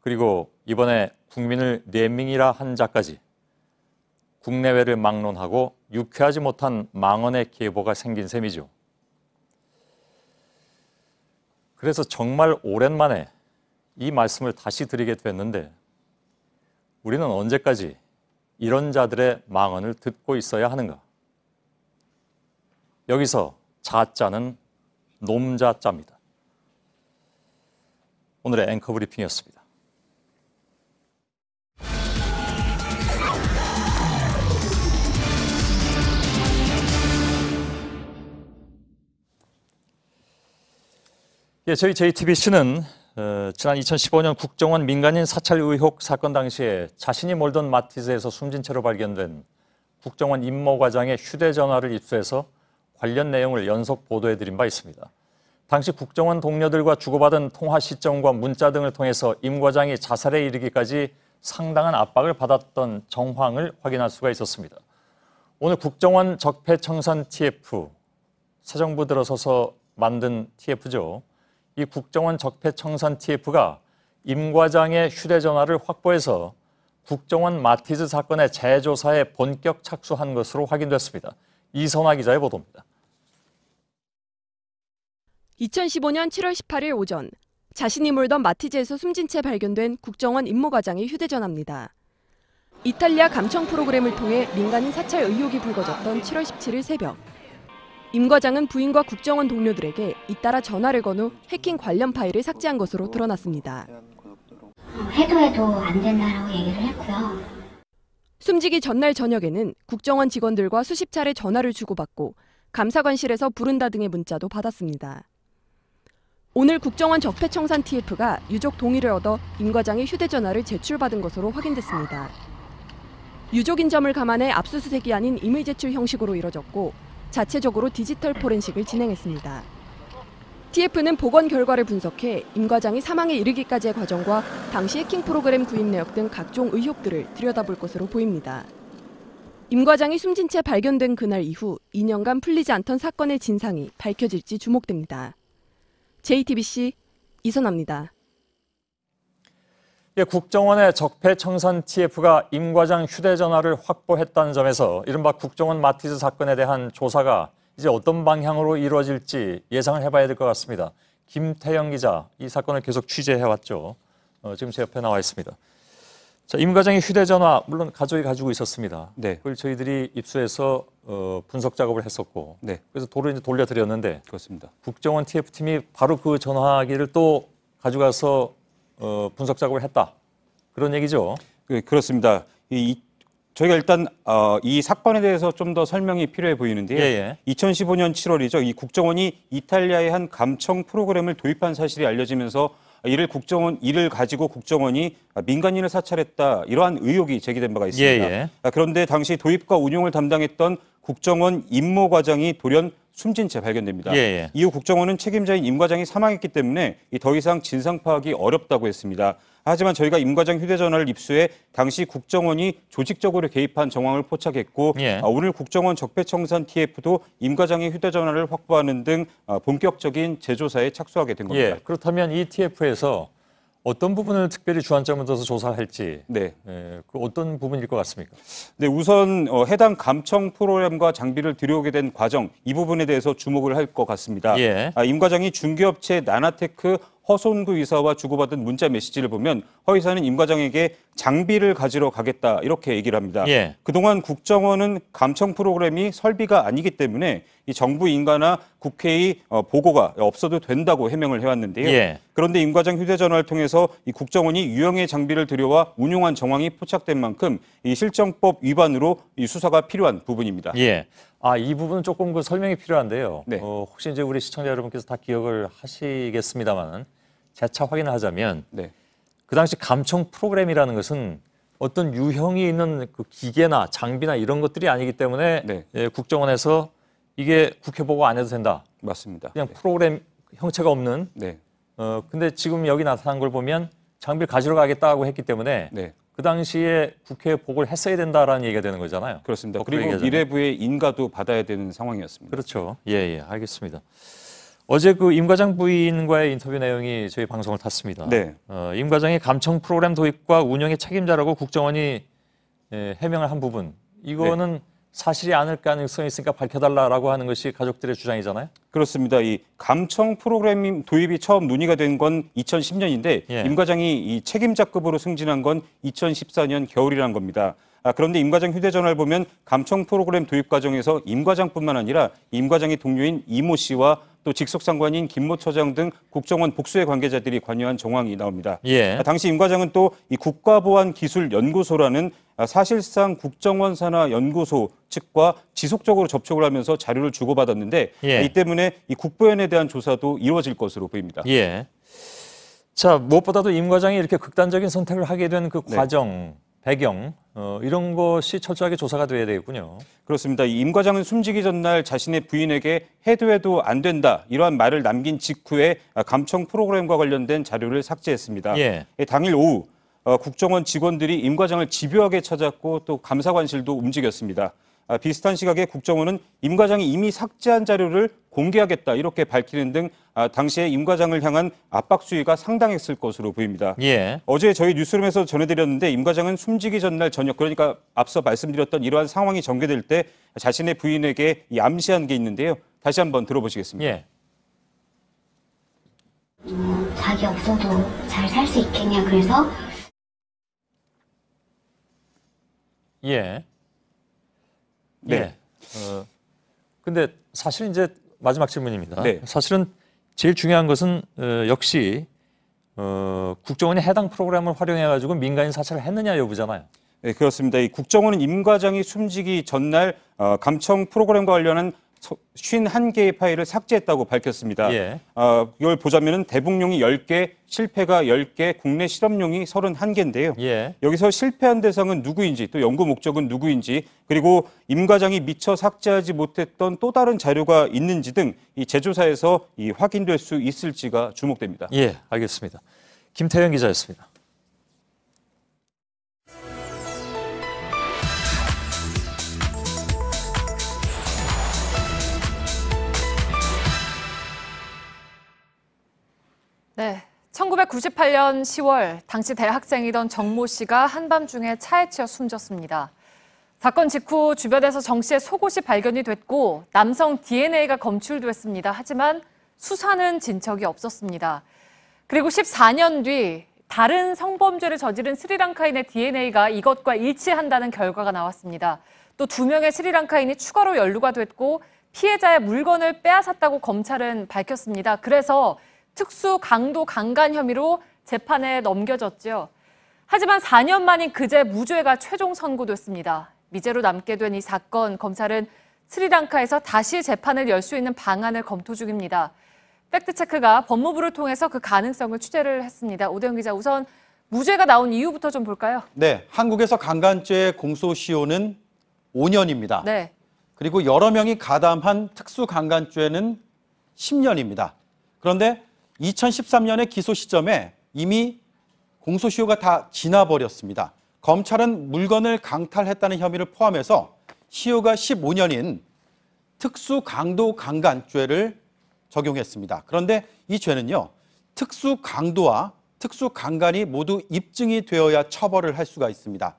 그리고 이번에 국민을 레밍이라 한 자까지 국내외를 막론하고 유쾌하지 못한 망언의 계보가 생긴 셈이죠. 그래서 정말 오랜만에 이 말씀을 다시 드리게 됐는데 우리는 언제까지 이런 자들의 망언을 듣고 있어야 하는가? 여기서 자자는 놈자자입니다. 오늘의 앵커 브리핑이었습니다. 예, 저희 JTBC는 지난 2015년 국정원 민간인 사찰 의혹 사건 당시에 자신이 몰던 마티즈에서 숨진 채로 발견된 국정원 임모과장의 휴대전화를 입수해서 관련 내용을 연속 보도해드린 바 있습니다. 당시 국정원 동료들과 주고받은 통화 시점과 문자 등을 통해서 임 과장이 자살에 이르기까지 상당한 압박을 받았던 정황을 확인할 수가 있었습니다. 오늘 국정원 적폐청산 TF, 새 정부 들어서서 만든 TF죠. 이 국정원 적폐청산 TF가 임 과장의 휴대전화를 확보해서 국정원 마티즈 사건의 재조사에 본격 착수한 것으로 확인됐습니다. 이선화 기자의 보도입니다. 2015년 7월 18일 오전 자신이 몰던 마티즈에서 숨진 채 발견된 국정원 임모과장의 휴대전화입니다. 이탈리아 감청 프로그램을 통해 민간인 사찰 의혹이 불거졌던 7월 17일 새벽. 임 과장은 부인과 국정원 동료들에게 잇따라 전화를 건 후 해킹 관련 파일을 삭제한 것으로 드러났습니다. 해도 안 된다라고 얘기를 했고요. 숨지기 전날 저녁에는 국정원 직원들과 수십 차례 전화를 주고받고 감사관실에서 부른다 등의 문자도 받았습니다. 오늘 국정원 적폐청산 TF가 유족 동의를 얻어 임 과장의 휴대전화를 제출받은 것으로 확인됐습니다. 유족인 점을 감안해 압수수색이 아닌 임의 제출 형식으로 이뤄졌고 자체적으로 디지털 포렌식을 진행했습니다. TF는 복원 결과를 분석해 임 과장이 사망에 이르기까지의 과정과 당시 해킹 프로그램 구입 내역 등 각종 의혹들을 들여다볼 것으로 보입니다. 임 과장이 숨진 채 발견된 그날 이후 2년간 풀리지 않던 사건의 진상이 밝혀질지 주목됩니다. JTBC 이선아입니다. 예, 국정원의 적폐청산 TF가 임 과장 휴대전화를 확보했다는 점에서 이른바 국정원 마티즈 사건에 대한 조사가 이제 어떤 방향으로 이루어질지 예상을 해봐야 될 것 같습니다. 김태영 기자, 이 사건을 계속 취재해왔죠. 지금 제 옆에 나와 있습니다. 자, 임 과장의 휴대전화 물론 가족이 가지고 있었습니다. 네. 그걸 저희들이 입수해서 분석 작업을 했었고, 네. 그래서 도로 이제 돌려드렸는데, 그렇습니다. 국정원 TF팀이 바로 그 전화기를 또 가져가서 분석 작업을 했다. 그런 얘기죠. 그렇습니다. 저희가 일단 이 사건에 대해서 좀 더 설명이 필요해 보이는데요. 예. 2015년 7월이죠. 이 국정원이 이탈리아의 한 감청 프로그램을 도입한 사실이 알려지면서 이를 가지고 국정원이 민간인을 사찰했다, 이러한 의혹이 제기된 바가 있습니다. 그런데 당시 도입과 운용을 담당했던 국정원 임모 과장이 돌연 숨진 채 발견됩니다. 이후 국정원은 책임자인 임 과장이 사망했기 때문에 더 이상 진상 파악이 어렵다고 했습니다. 하지만 저희가 임 과장 휴대전화를 입수해 당시 국정원이 조직적으로 개입한 정황을 포착했고 오늘 국정원 적폐청산 TF도 임 과장의 휴대전화를 확보하는 등 본격적인 재조사에 착수하게 된 겁니다. 그렇다면 이 TF에서 어떤 부분을 특별히 주안점을 둬서 조사할지 그 어떤 부분일 것 같습니까? 네, 우선 해당 감청 프로그램과 장비를 들여오게 된 과정, 이 부분에 대해서 주목을 할 것 같습니다. 임 과장이 중개업체 나나테크 허손구 이사와 주고받은 문자 메시지를 보면 허 이사는 임 과장에게 장비를 가지러 가겠다 이렇게 얘기를 합니다. 예. 그동안 국정원은 감청 프로그램이 설비가 아니기 때문에 이 정부 인가나 국회의 보고가 없어도 된다고 해명을 해왔는데요. 예. 그런데 임 과장 휴대전화를 통해서 이 국정원이 유형의 장비를 들여와 운용한 정황이 포착된 만큼 이 실정법 위반으로 이 수사가 필요한 부분입니다. 예. 이 부분은 조금 그 설명이 필요한데요. 네. 혹시 이제 우리 시청자 여러분께서 다 기억을 하시겠습니다만 재차 확인을 하자면 네. 그 당시 감청 프로그램이라는 것은 어떤 유형이 있는 그 기계나 장비나 이런 것들이 아니기 때문에 네. 국정원에서 이게 국회 보고 안 해도 된다. 맞습니다. 그냥 프로그램 형체가 없는. 네. 근데 지금 여기 나타난 걸 보면 장비를 가지러 가겠다고 했기 때문에 네. 그 당시에 국회에 보고를 했어야 된다라는 얘기가 되는 거잖아요. 그렇습니다. 그리고 미래부의 인가도 받아야 되는 상황이었습니다. 그렇죠. 예, 알겠습니다. 어제 그 임 과장 부인과의 인터뷰 내용이 저희 방송을 탔습니다. 네. 임 과장이 감청 프로그램 도입과 운영의 책임자라고 국정원이 해명을 한 부분, 이거는 네. 사실이 아닐 가능성이 있으니까 밝혀달라라고 하는 것이 가족들의 주장이잖아요. 그렇습니다. 이 감청 프로그램 도입이 처음 논의가 된 건 2010년인데 예. 임 과장이 이 책임자급으로 승진한 건 2014년 겨울이란 겁니다. 그런데 임 과장 휴대전화를 보면 감청 프로그램 도입 과정에서 임 과장뿐만 아니라 임 과장의 동료인 이모 씨와 또 직속 상관인 김모 처장 등 국정원 복수의 관계자들이 관여한 정황이 나옵니다. 예. 당시 임 과장은 또 이 국가보안기술연구소라는 사실상 국정원 산하 연구소 측과 지속적으로 접촉을 하면서 자료를 주고받았는데 예. 이 때문에 이 국보연에 대한 조사도 이루어질 것으로 보입니다. 예. 자, 무엇보다도 임 과장이 이렇게 극단적인 선택을 하게 된 그 과정, 배경 이런 것이 철저하게 조사가 돼야 되겠군요. 그렇습니다. 임 과장은 숨지기 전날 자신의 부인에게 해도 안 된다 이러한 말을 남긴 직후에 감청 프로그램과 관련된 자료를 삭제했습니다. 예. 당일 오후 국정원 직원들이 임 과장을 집요하게 찾았고 또 감사관실도 움직였습니다. 비슷한 시각에 국정원은 임 과장이 이미 삭제한 자료를 공개하겠다 이렇게 밝히는 등 당시에 임 과장을 향한 압박 수위가 상당했을 것으로 보입니다. 예. 어제 저희 뉴스룸에서 전해드렸는데 임 과장은 숨지기 전날 저녁, 그러니까 앞서 말씀드렸던 이러한 상황이 전개될 때 자신의 부인에게 이 암시한 게 있는데요. 다시 한번 들어보시겠습니다. 예. 자기 없어도 잘 살 수 있겠냐 그래서 예. 네. 예. 근데 사실 이제 마지막 질문입니다. 네. 사실은 제일 중요한 것은 역시 국정원이 해당 프로그램을 활용해가지고 민간인 사찰을 했느냐 여부잖아요. 네, 그렇습니다. 이 국정원은 임 과장이 숨지기 전날 감청 프로그램과 관련한 51개의 파일을 삭제했다고 밝혔습니다. 예. 이걸 보자면 대북용이 10개, 실패가 10개, 국내 실험용이 31개인데요. 예. 여기서 실패한 대상은 누구인지, 또 연구 목적은 누구인지, 그리고 임 과장이 미처 삭제하지 못했던 또 다른 자료가 있는지 등 이 재조사에서 확인될 수 있을지가 주목됩니다. 예, 알겠습니다. 김태현 기자였습니다. 네, 1998년 10월 당시 대학생이던 정모 씨가 한밤중에 차에 치여 숨졌습니다. 사건 직후 주변에서 정 씨의 속옷이 발견이 됐고 남성 DNA가 검출됐습니다. 하지만 수사는 진척이 없었습니다. 그리고 14년 뒤 다른 성범죄를 저지른 스리랑카인의 DNA가 이것과 일치한다는 결과가 나왔습니다. 또 2명의 스리랑카인이 추가로 연루가 됐고 피해자의 물건을 빼앗았다고 검찰은 밝혔습니다. 그래서 특수 강도 강간 혐의로 재판에 넘겨졌죠. 하지만 4년 만인 그제 무죄가 최종 선고됐습니다. 미제로 남게 된 이 사건, 검찰은 스리랑카에서 다시 재판을 열 수 있는 방안을 검토 중입니다. 팩트체크가 법무부를 통해서 그 가능성을 취재를 했습니다. 오대영 기자, 우선 무죄가 나온 이유부터 좀 볼까요? 네, 한국에서 강간죄 공소시효는 5년입니다. 네. 그리고 여러 명이 가담한 특수강간죄는 10년입니다. 그런데 2013년의 기소 시점에 이미 공소시효가 다 지나버렸습니다. 검찰은 물건을 강탈했다는 혐의를 포함해서 시효가 15년인 특수강도강간죄를 적용했습니다. 그런데 이 죄는요, 특수강도와 특수강간이 모두 입증이 되어야 처벌을 할 수가 있습니다.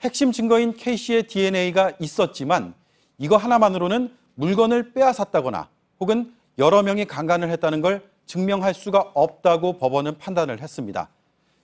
핵심 증거인 K씨의 DNA가 있었지만 이거 하나만으로는 물건을 빼앗았다거나 혹은 여러 명이 강간을 했다는 걸 증명할 수가 없다고 법원은 판단을 했습니다.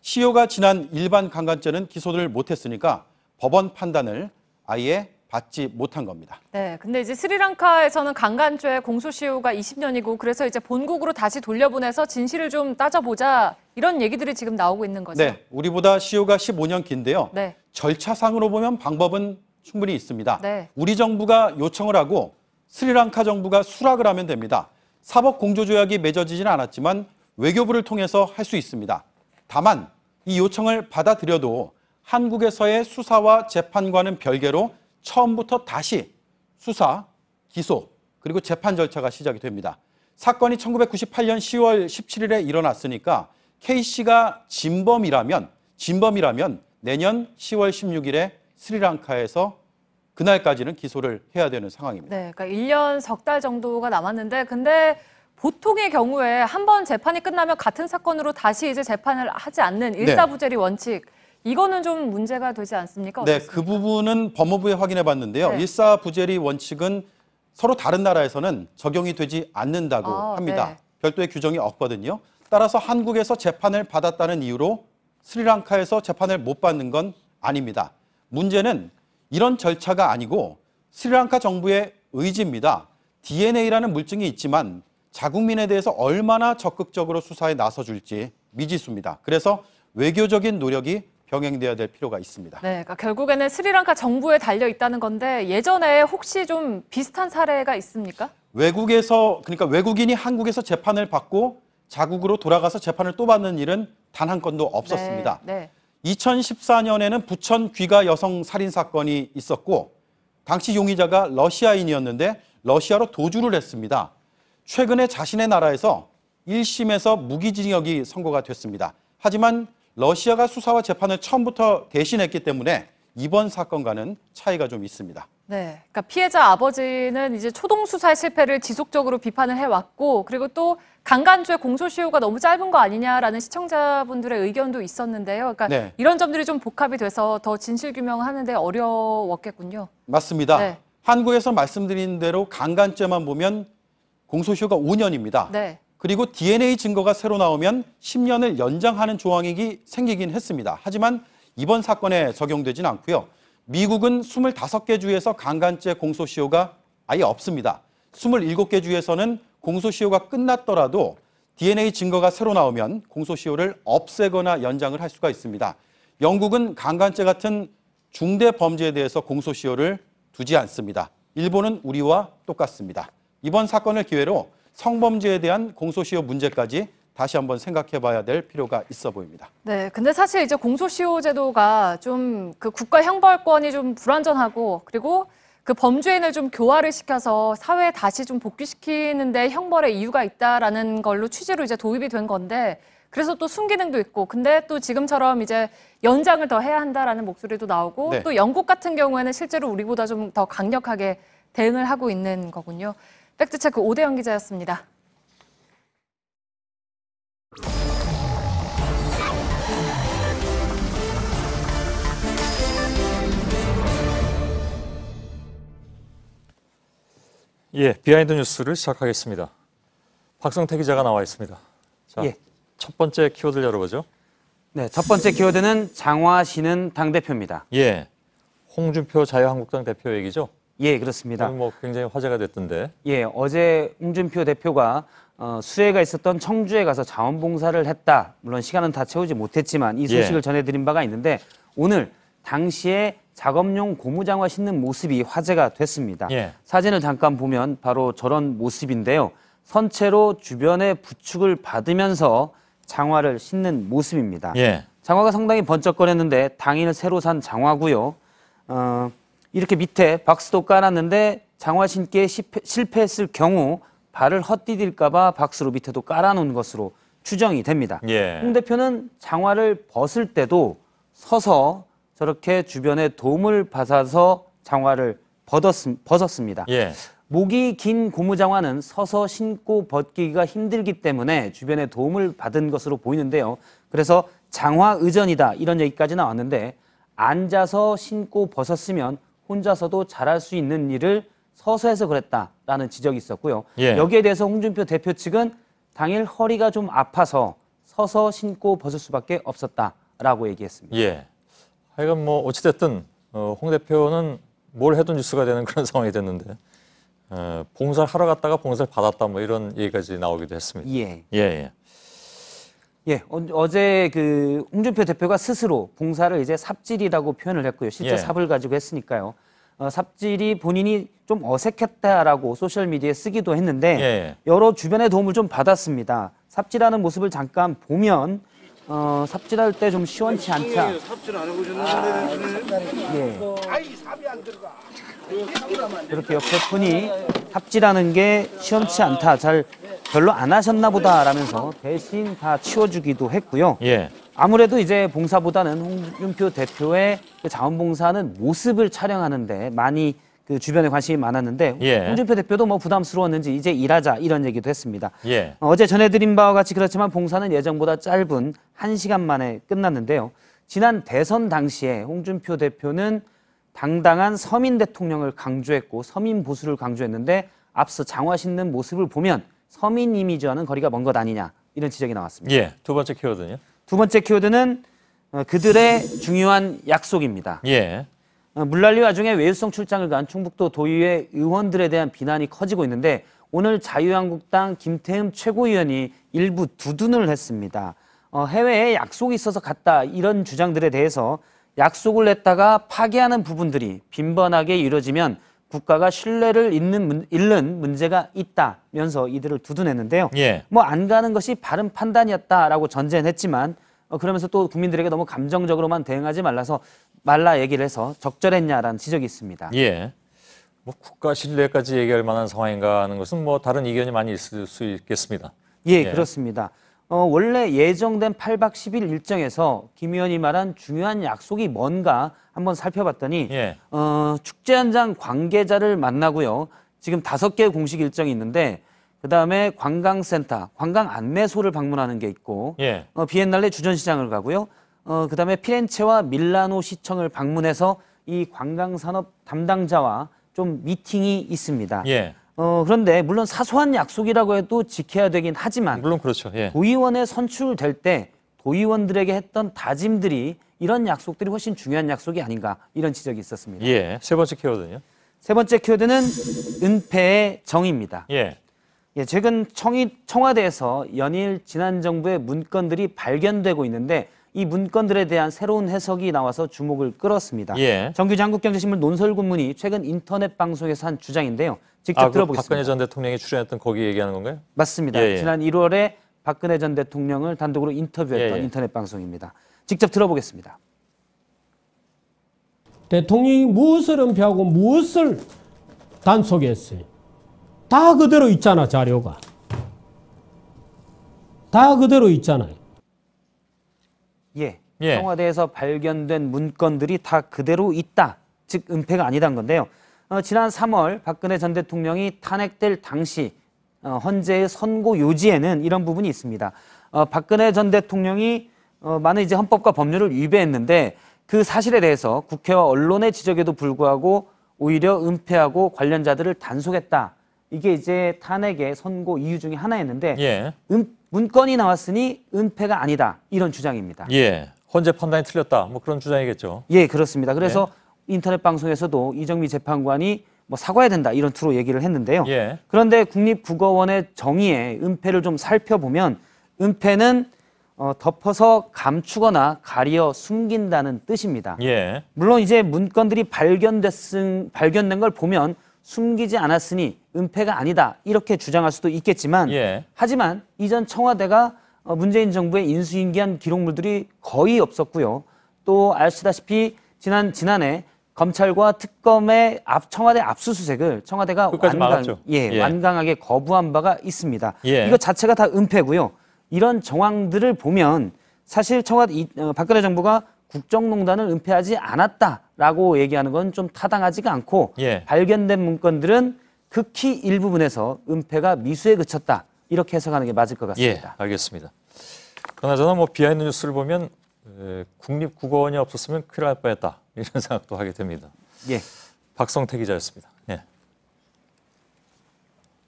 CEO가 지난 일반 강간죄는 기소를 못했으니까 법원 판단을 아예 받지 못한 겁니다. 네, 근데 이제 스리랑카에서는 강간죄 공소시효가 20년이고 그래서 이제 본국으로 다시 돌려보내서 진실을 좀 따져보자 이런 얘기들이 지금 나오고 있는 거죠. 네, 우리보다 시효가 15년 긴데요. 네. 절차상으로 보면 방법은 충분히 있습니다. 네. 우리 정부가 요청을 하고 스리랑카 정부가 수락을 하면 됩니다. 사법공조조약이 맺어지지는 않았지만 외교부를 통해서 할 수 있습니다. 다만 이 요청을 받아들여도 한국에서의 수사와 재판과는 별개로 처음부터 다시 수사, 기소, 그리고 재판 절차가 시작이 됩니다. 사건이 1998년 10월 17일에 일어났으니까 K씨가 진범이라면 내년 10월 16일에 스리랑카에서 그날까지는 기소를 해야 되는 상황입니다. 네, 그러니까 1년 석 달 정도가 남았는데 근데 보통의 경우에 한 번 재판이 끝나면 같은 사건으로 다시 이제 재판을 하지 않는 일사부재리 원칙 이거는 좀 문제가 되지 않습니까? 네, 어떻습니까? 그 부분은 법무부에 확인해 봤는데요. 네. 일사부재리 원칙은 서로 다른 나라에서는 적용이 되지 않는다고 합니다. 네. 별도의 규정이 없거든요. 따라서 한국에서 재판을 받았다는 이유로 스리랑카에서 재판을 못 받는 건 아닙니다. 문제는 이런 절차가 아니고 스리랑카 정부의 의지입니다. DNA라는 물증이 있지만 자국민에 대해서 얼마나 적극적으로 수사에 나서줄지 미지수입니다. 그래서 외교적인 노력이 병행돼야 될 필요가 있습니다. 네, 그러니까 결국에는 스리랑카 정부에 달려 있다는 건데 예전에 혹시 좀 비슷한 사례가 있습니까? 그러니까 외국인이 한국에서 재판을 받고 자국으로 돌아가서 재판을 또 받는 일은 단 한 건도 없었습니다. 네. 2014년에는 부천 귀가 여성 살인 사건이 있었고 당시 용의자가 러시아인이었는데 러시아로 도주를 했습니다. 최근에 자신의 나라에서 1심에서 무기징역이 선고가 됐습니다. 하지만 러시아가 수사와 재판을 처음부터 대신했기 때문에 이번 사건과는 차이가 좀 있습니다. 네, 그러니까 피해자 아버지는 이제 초동 수사의 실패를 지속적으로 비판을 해왔고 그리고 또 강간죄 공소시효가 너무 짧은 거 아니냐라는 시청자분들의 의견도 있었는데요. 그러니까 네. 이런 점들이 좀 복합이 돼서 더 진실 규명하는 데 어려웠겠군요. 맞습니다. 네. 한국에서 말씀드린 대로 강간죄만 보면 공소시효가 5년입니다. 네. 그리고 DNA 증거가 새로 나오면 10년을 연장하는 조항이 생기긴 했습니다. 하지만 이번 사건에 적용되진 않고요. 미국은 25개 주에서 강간죄 공소시효가 아예 없습니다. 27개 주에서는 공소시효가 끝났더라도 DNA 증거가 새로 나오면 공소시효를 없애거나 연장을 할 수가 있습니다. 영국은 강간죄 같은 중대 범죄에 대해서 공소시효를 두지 않습니다. 일본은 우리와 똑같습니다. 이번 사건을 기회로 성범죄에 대한 공소시효 문제까지 다시 한번 생각해 봐야 될 필요가 있어 보입니다. 네, 근데 사실 이제 공소시효 제도가 좀 그 국가 형벌권이 좀 불완전하고 그리고 그 범죄인을 좀 교화를 시켜서 사회에 다시 좀 복귀시키는데 형벌의 이유가 있다라는 걸로 취지로 이제 도입이 된 건데 그래서 또 순기능도 있고 근데 또 지금처럼 이제 연장을 더 해야 한다라는 목소리도 나오고 네. 또 영국 같은 경우에는 실제로 우리보다 좀 더 강력하게 대응을 하고 있는 거군요. 팩트체크 오대영 기자였습니다. 예, 비하인드 뉴스를 시작하겠습니다. 박성태 기자가 나와 있습니다. 자, 예. 첫 번째 키워드를 열어보죠. 네, 첫 번째 키워드는 장화신은 당대표입니다. 예, 홍준표 자유한국당 대표 얘기죠? 예, 그렇습니다. 오늘 뭐 굉장히 화제가 됐던데. 예, 어제 홍준표 대표가 수해가 있었던 청주에 가서 자원봉사를 했다. 물론 시간은 다 채우지 못했지만 이 소식을 전해드린 바가 있는데 오늘 당시에 작업용 고무장화 신는 모습이 화제가 됐습니다. 예. 사진을 잠깐 보면 바로 저런 모습인데요. 선체로 주변의 부축을 받으면서 장화를 신는 모습입니다. 예. 장화가 상당히 번쩍거렸는데 당일 새로 산 장화고요. 이렇게 밑에 박스도 깔았는데 장화 신기에 실패했을 경우 발을 헛디딜까 봐 박스로 밑에도 깔아놓은 것으로 추정이 됩니다. 예. 홍 대표는 장화를 벗을 때도 서서 저렇게 주변에 도움을 받아서 장화를 벗었습니다. 예. 목이 긴 고무장화는 서서 신고 벗기기가 힘들기 때문에 주변에 도움을 받은 것으로 보이는데요. 그래서 장화 의전이다 이런 얘기까지 나왔는데 앉아서 신고 벗었으면 혼자서도 잘할 수 있는 일을 서서 해서 그랬다라는 지적이 있었고요. 예. 여기에 대해서 홍준표 대표 측은 당일 허리가 좀 아파서 서서 신고 벗을 수밖에 없었다라고 얘기했습니다. 예. 하여간 뭐 어찌됐든 홍 대표는 뭘 해도 뉴스가 되는 그런 상황이 됐는데 봉사를 하러 갔다가 봉사를 받았다 뭐 이런 얘기까지 나오기도 했습니다. 예, 어제 그 홍준표 대표가 스스로 봉사를 이제 삽질이라고 표현을 했고요. 실제 삽을 가지고 했으니까요. 삽질이 본인이 좀 어색했다라고 소셜미디어에 쓰기도 했는데 여러 주변의 도움을 좀 받았습니다. 삽질하는 모습을 잠깐 보면 삽질할 때 좀 시원치 않다. 삽질 안 해보셨는 예. 이렇게 옆에 분이 삽질하는 게 시원치 않다. 잘 별로 안 하셨나 보다라면서 대신 다 치워주기도 했고요. 아무래도 이제 봉사보다는 홍준표 대표의 그 자원봉사하는 모습을 촬영하는데 많이 그 주변에 관심이 많았는데 홍준표 대표도 뭐 부담스러웠는지 이제 일하자 이런 얘기도 했습니다. 어제 전해드린 바와 같이 그렇지만 봉사는 예정보다 짧은 1시간 만에 끝났는데요. 지난 대선 당시에 홍준표 대표는 당당한 서민 대통령을 강조했고 서민 보수를 강조했는데 앞서 장화 신는 모습을 보면 서민 이미지와는 거리가 먼 것 아니냐 이런 지적이 나왔습니다. 두 번째 키워드는요? 두 번째 키워드는 그들의 중요한 약속입니다. 물난리 와중에 외유성 출장을 간 충북도 도의회 의원들에 대한 비난이 커지고 있는데 오늘 자유한국당 김태흠 최고위원이 일부 두둔을 했습니다. 해외에 약속이 있어서 갔다 이런 주장들에 대해서 약속을 냈다가 파기하는 부분들이 빈번하게 이루어지면 국가가 신뢰를 잃는 문제가 있다면서 이들을 두둔했는데요. 뭐 안 가는 것이 바른 판단이었다라고 전제는 했지만 그러면서 또 국민들에게 너무 감정적으로만 대응하지 말라 얘기를 해서 적절했냐라는 지적이 있습니다. 뭐 국가 신뢰까지 얘기할 만한 상황인가 하는 것은 뭐 다른 의견이 많이 있을 수 있겠습니다. 그렇습니다. 원래 예정된 8박 10일 일정에서 김 의원이 말한 중요한 약속이 뭔가 한번 살펴봤더니 축제 현장 관계자를 만나고요. 지금 5개의 공식 일정이 있는데 그다음에 관광센터, 관광 안내소를 방문하는 게 있고 비엔날레 주전시장을 가고요. 그다음에 피렌체와 밀라노 시청을 방문해서 이 관광산업 담당자와 좀 미팅이 있습니다. 그런데 물론 사소한 약속이라고 해도 지켜야 되긴 하지만 물론 그렇죠. 도의원에 선출될 때 도의원들에게 했던 다짐들이 이런 약속들이 훨씬 중요한 약속이 아닌가 이런 지적이 있었습니다. 세 번째 키워드는요? 세 번째 키워드는 은폐의 정의입니다. 최근 청와대에서 연일 지난 정부의 문건들이 발견되고 있는데 이 문건들에 대한 새로운 해석이 나와서 주목을 끌었습니다. 정규 한국경제신문 논설군문이 최근 인터넷 방송에서 한 주장인데요. 직접 들어보겠습니다. 박근혜 전 대통령이 출연했던 거기 얘기하는 건가요? 맞습니다. 지난 1월에 박근혜 전 대통령을 단독으로 인터뷰했던 인터넷 방송입니다. 직접 들어보겠습니다. 대통령이 무엇을 은폐하고 무엇을 단속했어요. 다 그대로 있잖아, 자료가. 다 그대로 있잖아요. 청와대에서 발견된 문건들이 다 그대로 있다. 즉 은폐가 아니다는 건데요. 지난 3월 박근혜 전 대통령이 탄핵될 당시 헌재의 선고 요지에는 이런 부분이 있습니다. 박근혜 전 대통령이 많은 이제 헌법과 법률을 위배했는데 그 사실에 대해서 국회와 언론의 지적에도 불구하고 오히려 은폐하고 관련자들을 단속했다. 이게 이제 탄핵의 선고 이유 중에 하나였는데 문건이 나왔으니 은폐가 아니다. 이런 주장입니다. 헌재 판단이 틀렸다. 뭐 그런 주장이겠죠. 그렇습니다. 그래서 인터넷 방송에서도 이정미 재판관이 뭐 사과해야 된다 이런 투로 얘기를 했는데요. 그런데 국립국어원의 정의에 은폐를 좀 살펴보면 은폐는 덮어서 감추거나 가려 숨긴다는 뜻입니다. 물론 이제 문건들이 발견된 걸 보면 숨기지 않았으니 은폐가 아니다 이렇게 주장할 수도 있겠지만 하지만 이전 청와대가 문재인 정부의 인수인계한 기록물들이 거의 없었고요. 또 아시다시피 지난해 검찰과 특검의 청와대 압수수색을 청와대가 완강하게 거부한 바가 있습니다. 이거 자체가 다 은폐고요. 이런 정황들을 보면 사실 박근혜 정부가 국정농단을 은폐하지 않았다라고 얘기하는 건 좀 타당하지가 않고 발견된 문건들은 극히 일부분에서 은폐가 미수에 그쳤다. 이렇게 해석하는 게 맞을 것 같습니다. 알겠습니다. 그나저나 뭐 비하인드 뉴스를 보면 국립국어원이 없었으면 큰일 날 뻔했다. 이런 생각도 하게 됩니다. 박성태 기자였습니다.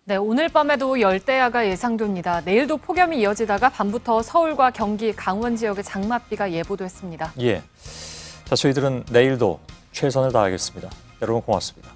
네, 오늘 밤에도 열대야가 예상됩니다. 내일도 폭염이 이어지다가 밤부터 서울과 경기, 강원 지역에 장맛비가 예보됐습니다. 예. 자, 저희들은 내일도 최선을 다하겠습니다. 여러분 고맙습니다.